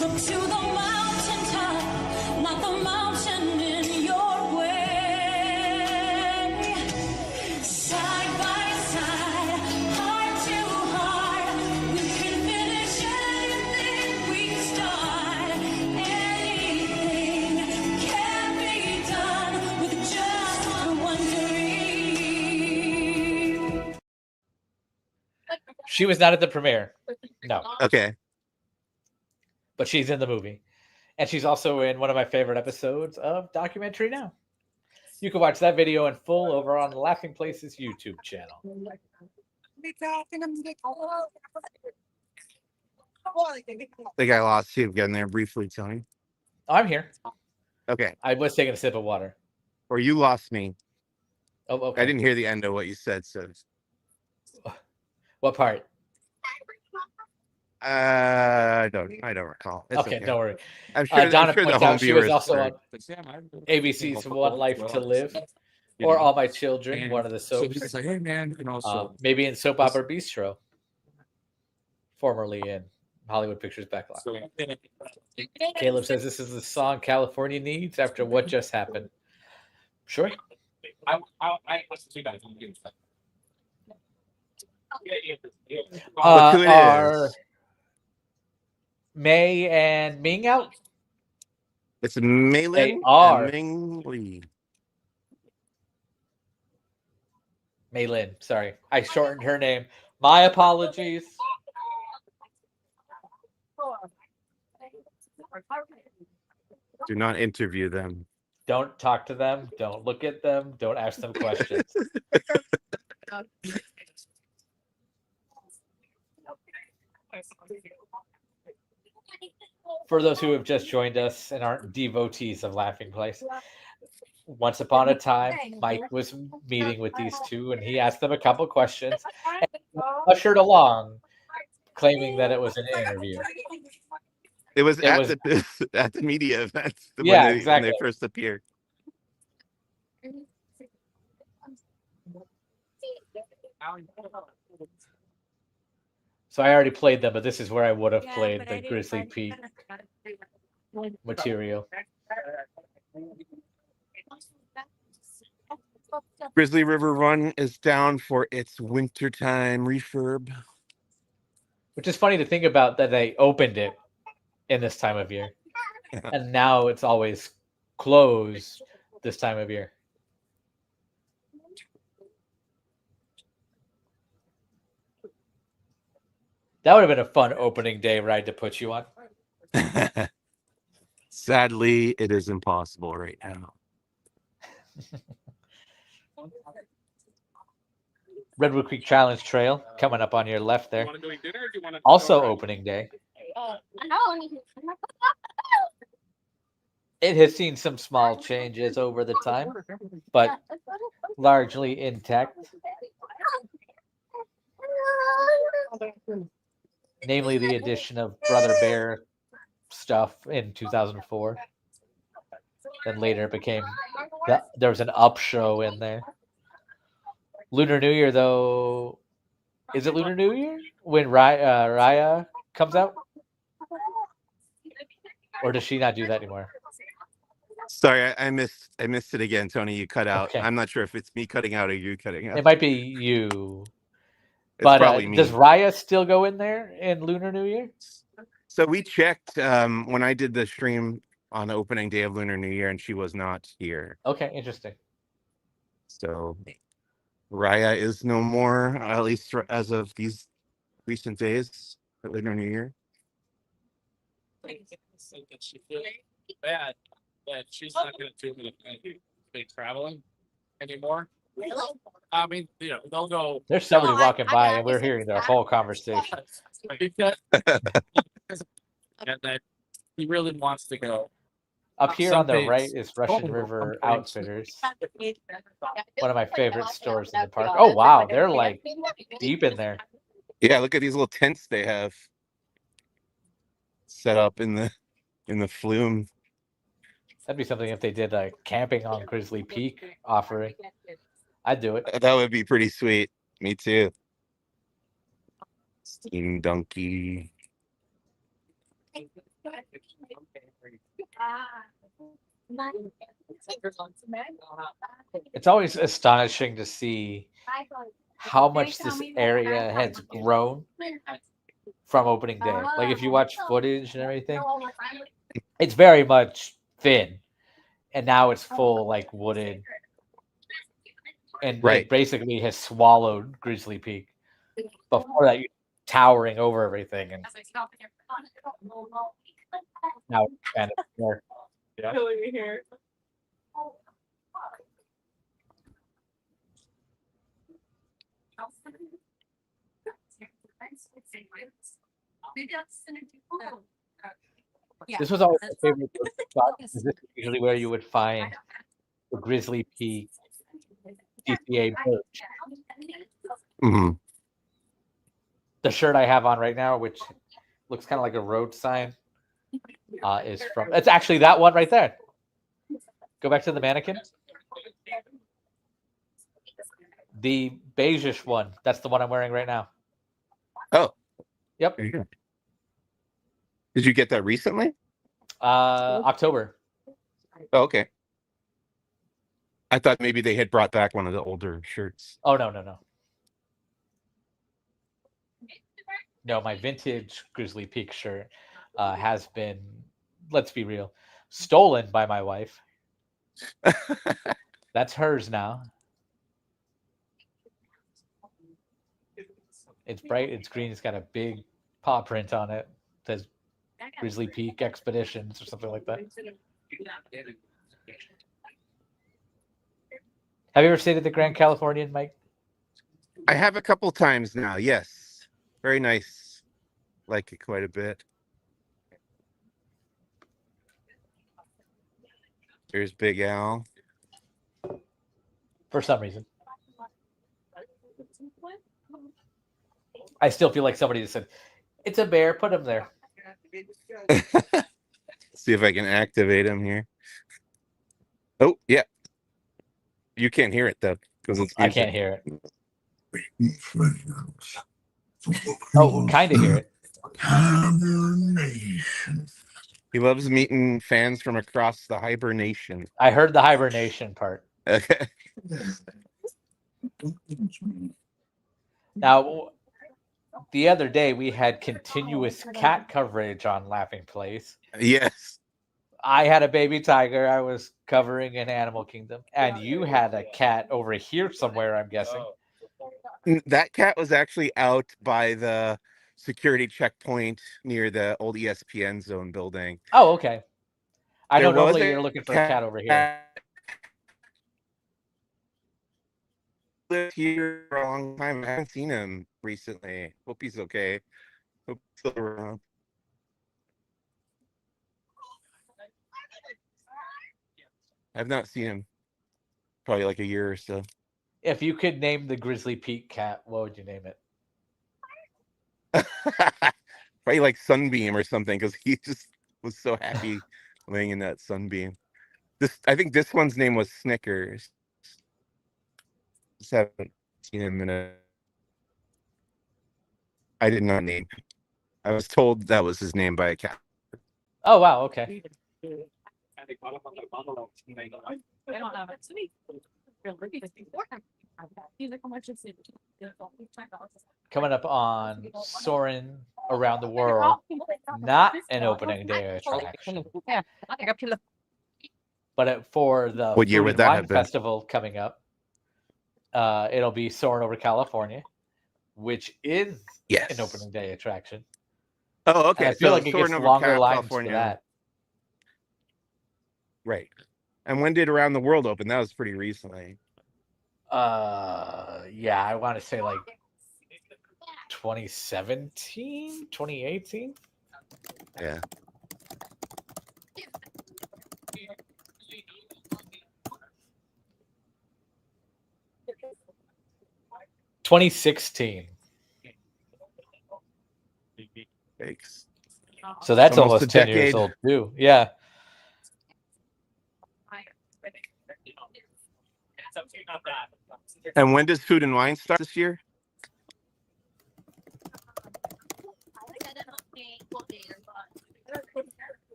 [SPEAKER 16] Look to the mountaintop, not the mountain in your way. Side by side, heart to heart, we can finish anything we start. Anything can be done with just one dream.
[SPEAKER 1] She was not at the premiere. No.
[SPEAKER 2] Okay.
[SPEAKER 1] But she's in the movie. And she's also in one of my favorite episodes of Documentary Now. You can watch that video in full over on the Laughing Places YouTube channel.
[SPEAKER 2] I think I lost you again there briefly, Tony.
[SPEAKER 1] I'm here.
[SPEAKER 2] Okay.
[SPEAKER 1] I was taking a sip of water.
[SPEAKER 2] Or you lost me.
[SPEAKER 1] Oh, okay.
[SPEAKER 2] I didn't hear the end of what you said, so.
[SPEAKER 1] What part?
[SPEAKER 2] I don't recall. It's
[SPEAKER 1] Okay, don't worry.
[SPEAKER 2] I'm sure,
[SPEAKER 1] Donna
[SPEAKER 2] I'm sure the
[SPEAKER 1] points
[SPEAKER 2] home
[SPEAKER 1] out she was
[SPEAKER 2] viewers
[SPEAKER 1] also
[SPEAKER 2] heard.
[SPEAKER 1] on ABC's One Life to Live, or All My Children, one of the soaps.
[SPEAKER 3] So like, hey man, you can also
[SPEAKER 1] Maybe in Soap Opera Bistro, formerly in Hollywood Pictures Backlot. Caleb says this is the song California needs after what just happened. Sure.
[SPEAKER 3] I listen to you guys.
[SPEAKER 2] Look who it
[SPEAKER 1] Are
[SPEAKER 2] is.
[SPEAKER 1] May and Ming out?
[SPEAKER 2] It's Maylin
[SPEAKER 1] They are.
[SPEAKER 2] and Ming Lee.
[SPEAKER 1] Maylin, sorry. I shortened her name. My apologies.
[SPEAKER 2] Do not interview them.
[SPEAKER 1] Don't talk to them. Don't look at them. Don't ask them questions. For those who have just joined us and aren't devotees of Laughing Place, once upon a time, Mike was meeting with these two, and he asked them a couple questions, and ushered along, claiming that it was an interview.
[SPEAKER 2] It was at the media event
[SPEAKER 1] Yeah,
[SPEAKER 2] when
[SPEAKER 1] exactly.
[SPEAKER 2] they first appeared.
[SPEAKER 1] So I already played them, but this is where I would have played the Grizzly Peak material.
[SPEAKER 2] Grizzly River Run is down for its wintertime refurb.
[SPEAKER 1] Which is funny to think about that they opened it in this time of year. And now it's always closed this time of year. That would have been a fun opening day ride to put you on.
[SPEAKER 2] Sadly, it is impossible right now.
[SPEAKER 1] Redwood Creek Challenge Trail coming up on your left there. Also opening day. It has seen some small changes over the time, but largely intact. Namely the addition of Brother Bear stuff in 2004. Then later it became, there was an up show in there. Lunar New Year, though, is it Lunar New Year when Raya comes out? Or does she not do that anymore?
[SPEAKER 2] Sorry, I missed it again, Tony. You cut out.
[SPEAKER 1] Okay.
[SPEAKER 2] I'm not sure if it's me cutting out or you cutting out.
[SPEAKER 1] It might be you.
[SPEAKER 2] It's
[SPEAKER 1] But
[SPEAKER 2] probably me.
[SPEAKER 1] does Raya still go in there in Lunar New Year?
[SPEAKER 2] So we checked when I did the stream on the opening day of Lunar New Year, and she was not here.
[SPEAKER 1] Okay, interesting.
[SPEAKER 2] So Raya is no more, at least as of these recent days at Lunar New Year.
[SPEAKER 3] She feels bad that she's not going to do be traveling anymore. I mean, they'll go.
[SPEAKER 1] There's somebody walking by, and we're hearing their whole conversation.
[SPEAKER 3] Because, and then he really wants to go.
[SPEAKER 1] Up here on the right is Russian River Outfitters. One of my favorite stores in the park. Oh wow, they're like deep in there.
[SPEAKER 2] Yeah, look at these little tents they have set up in the flume.
[SPEAKER 1] That'd be something if they did a camping on Grizzly Peak offering. I'd do it.
[SPEAKER 2] That would be pretty sweet. Me too. Steam donkey.
[SPEAKER 1] It's always astonishing to see how much this area has grown from opening day. Like if you watch footage and everything, it's very much thin, and now it's full like wooded, and it basically has swallowed Grizzly Peak. Before that, you're towering over everything, and now it's kind of more. Yeah. This was always my favorite spot. This is usually where you would find the Grizzly Peak DCA merch.
[SPEAKER 2] Mm-hmm.
[SPEAKER 1] The shirt I have on right now, which looks kind of like a road sign, is from. It's actually that one right there. Go back to the mannequin. The beigeish one. That's the one I'm wearing right now.
[SPEAKER 2] Oh.
[SPEAKER 1] Yep.
[SPEAKER 2] There you go. Did you get that recently?
[SPEAKER 1] October.
[SPEAKER 2] Oh, okay. I thought maybe they had brought back one of the older shirts.
[SPEAKER 1] Oh, no. No, my vintage Grizzly Peak shirt has been, let's be real, stolen by my wife. That's hers now. It's bright, it's green, it's got a big paw print on it. It says Grizzly Peak Expeditions or something like that. Have you ever stayed at the Grand Californian, Mike?
[SPEAKER 2] I have a couple times now, yes. Very nice. Like it quite a bit. There's Big Al.
[SPEAKER 1] For some reason. I still feel like somebody just said, it's a bear, put him there.
[SPEAKER 2] See if I can activate him here. Oh, yeah. You can't hear it, though.
[SPEAKER 1] I can't hear it. Oh, kind of hear it.
[SPEAKER 2] He loves meeting fans from across the hibernation.
[SPEAKER 1] I heard the hibernation part.
[SPEAKER 2] Okay.
[SPEAKER 1] Now, the other day we had continuous cat coverage on Laughing Place.
[SPEAKER 2] Yes.
[SPEAKER 1] I had a baby tiger. I was covering in Animal Kingdom. And you had a cat over here somewhere, I'm guessing.
[SPEAKER 2] That cat was actually out by the security checkpoint near the old ESPN Zone building.
[SPEAKER 1] Oh, okay. I know normally you're looking for a cat over here.
[SPEAKER 2] Lived here for a long time. I haven't seen him recently. Hope he's okay. Hope he's still around. I've not seen him probably like a year or so.
[SPEAKER 1] If you could name the Grizzly Peak cat, what would you name it?
[SPEAKER 2] Probably like Sunbeam or something, because he just was so happy laying in that sunbeam. I think this one's name was Snickers. Just haven't seen him in I did not name him. I was told that was his name by a cat.
[SPEAKER 1] Oh wow, okay.
[SPEAKER 4] I don't have it.
[SPEAKER 1] Coming up on Soarin' Around the World, not an opening day attraction. But for the
[SPEAKER 2] What year
[SPEAKER 1] Food
[SPEAKER 2] would
[SPEAKER 1] and
[SPEAKER 2] that
[SPEAKER 1] Wine
[SPEAKER 2] have been?
[SPEAKER 1] Festival coming up, it'll be Soarin' Over California, which is an opening day attraction.
[SPEAKER 2] Oh, okay.
[SPEAKER 1] And I feel
[SPEAKER 2] So
[SPEAKER 1] like it gets
[SPEAKER 2] Soarin' Over
[SPEAKER 1] longer lines for
[SPEAKER 2] California.
[SPEAKER 1] that.
[SPEAKER 2] Right. And when did Around the World open? That was pretty recently.
[SPEAKER 1] Yeah, I want to say like 2017, 2018.
[SPEAKER 2] Yeah.
[SPEAKER 1] $2016.
[SPEAKER 2] Thanks.
[SPEAKER 1] So that's
[SPEAKER 2] It's almost
[SPEAKER 1] almost
[SPEAKER 2] a
[SPEAKER 1] 10 years
[SPEAKER 2] decade.
[SPEAKER 1] old too. Yeah.
[SPEAKER 2] And when does Food and Wine start this year?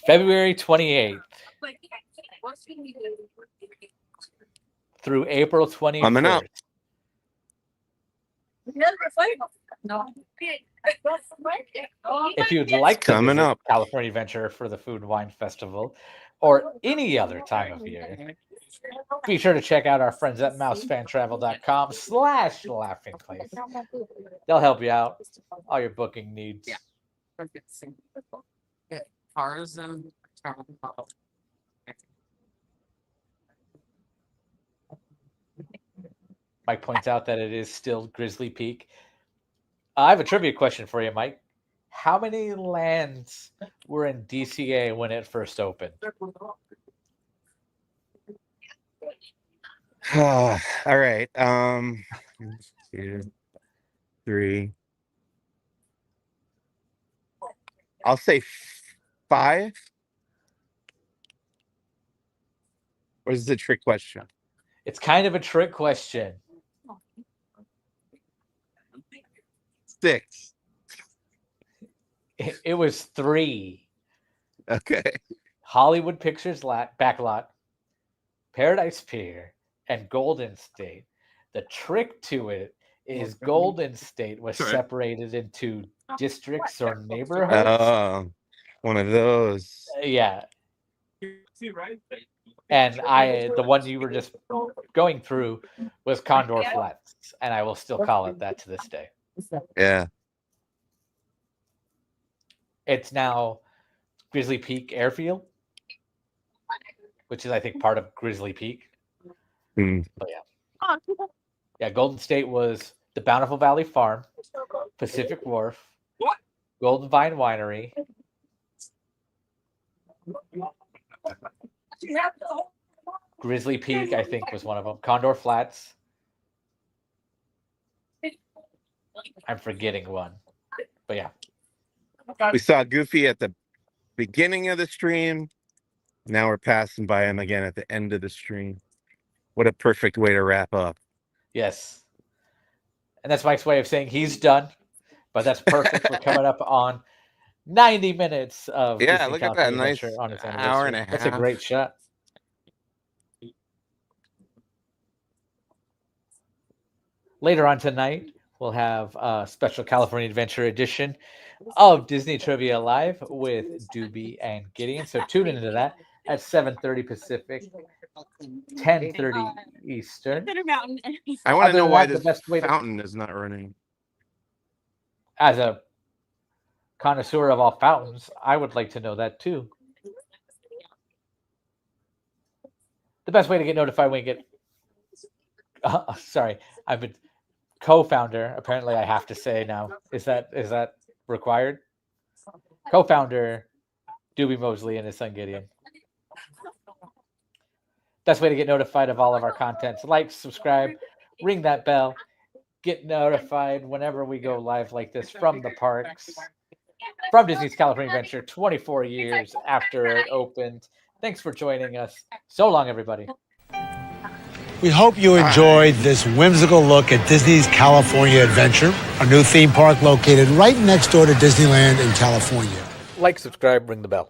[SPEAKER 1] February 28th through April 21st.
[SPEAKER 2] Coming up.
[SPEAKER 1] If you'd like to
[SPEAKER 2] Coming
[SPEAKER 1] visit
[SPEAKER 2] up.
[SPEAKER 1] California Adventure for the Food and Wine Festival or any other time of year, be sure to check out our friends at mousefantravel.com/laughing place. They'll help you out, all your booking needs.
[SPEAKER 3] Yeah. Cars and
[SPEAKER 1] Mike points out that it is still Grizzly Peak. I have a trivia question for you, Mike. How many lands were in DCA when it first opened?
[SPEAKER 2] All right. 1, 2, 3. I'll say 5. Or is it a trick question?
[SPEAKER 1] It's kind of a trick question.
[SPEAKER 2] 6.
[SPEAKER 1] It was 3.
[SPEAKER 2] Okay.
[SPEAKER 1] Hollywood Pictures Backlot, Paradise Pier, and Golden State. The trick to it is Golden State was separated into districts or neighborhoods.
[SPEAKER 2] Oh, one of those.
[SPEAKER 1] Yeah. And the one you were just going through was Condor Flats, and I will still call it that to this day.
[SPEAKER 2] Yeah.
[SPEAKER 1] It's now Grizzly Peak Airfield, which is, I think, part of Grizzly Peak. But yeah, Golden State was the Bountiful Valley Farm, Pacific Wharf, Golden Vine Winery, Grizzly Peak, I think, was one of them. Condor Flats. I'm forgetting one, but yeah.
[SPEAKER 2] We saw Goofy at the beginning of the stream. Now we're passing by him again at the end of the stream. What a perfect way to wrap up.
[SPEAKER 1] Yes. And that's Mike's way of saying he's done. But that's perfect. We're coming up on 90 minutes of
[SPEAKER 2] Yeah,
[SPEAKER 1] Disney
[SPEAKER 2] look at
[SPEAKER 1] California
[SPEAKER 2] that. Nice
[SPEAKER 1] Adventure on its
[SPEAKER 2] hour and a
[SPEAKER 1] anniversary. That's a
[SPEAKER 2] half.
[SPEAKER 1] great shot. Later on tonight, we'll have a special California Adventure edition of Disney Trivia Live with Doobie and Gideon. So tune into that at 7:30 Pacific, 10:30 Eastern.
[SPEAKER 2] I want to know why
[SPEAKER 1] the
[SPEAKER 2] this
[SPEAKER 1] best way
[SPEAKER 2] fountain is not running.
[SPEAKER 1] As a connoisseur of all fountains, I would like to know that too. The best way to get notified when you get sorry, I've been co-founder. Apparently, I have to say now. Is that required? Co-founder Doobie Mosley and his son Gideon. Best way to get notified of all of our contents. Like, subscribe, ring that bell, get notified whenever we go live like this from the parks, from Disney's California Adventure 24 years after it opened. Thanks for joining us. So long, everybody.
[SPEAKER 5] We hope you enjoyed this whimsical look at Disney's California Adventure, a new theme park located right next door to Disneyland in California.
[SPEAKER 1] Like, subscribe, ring the bell.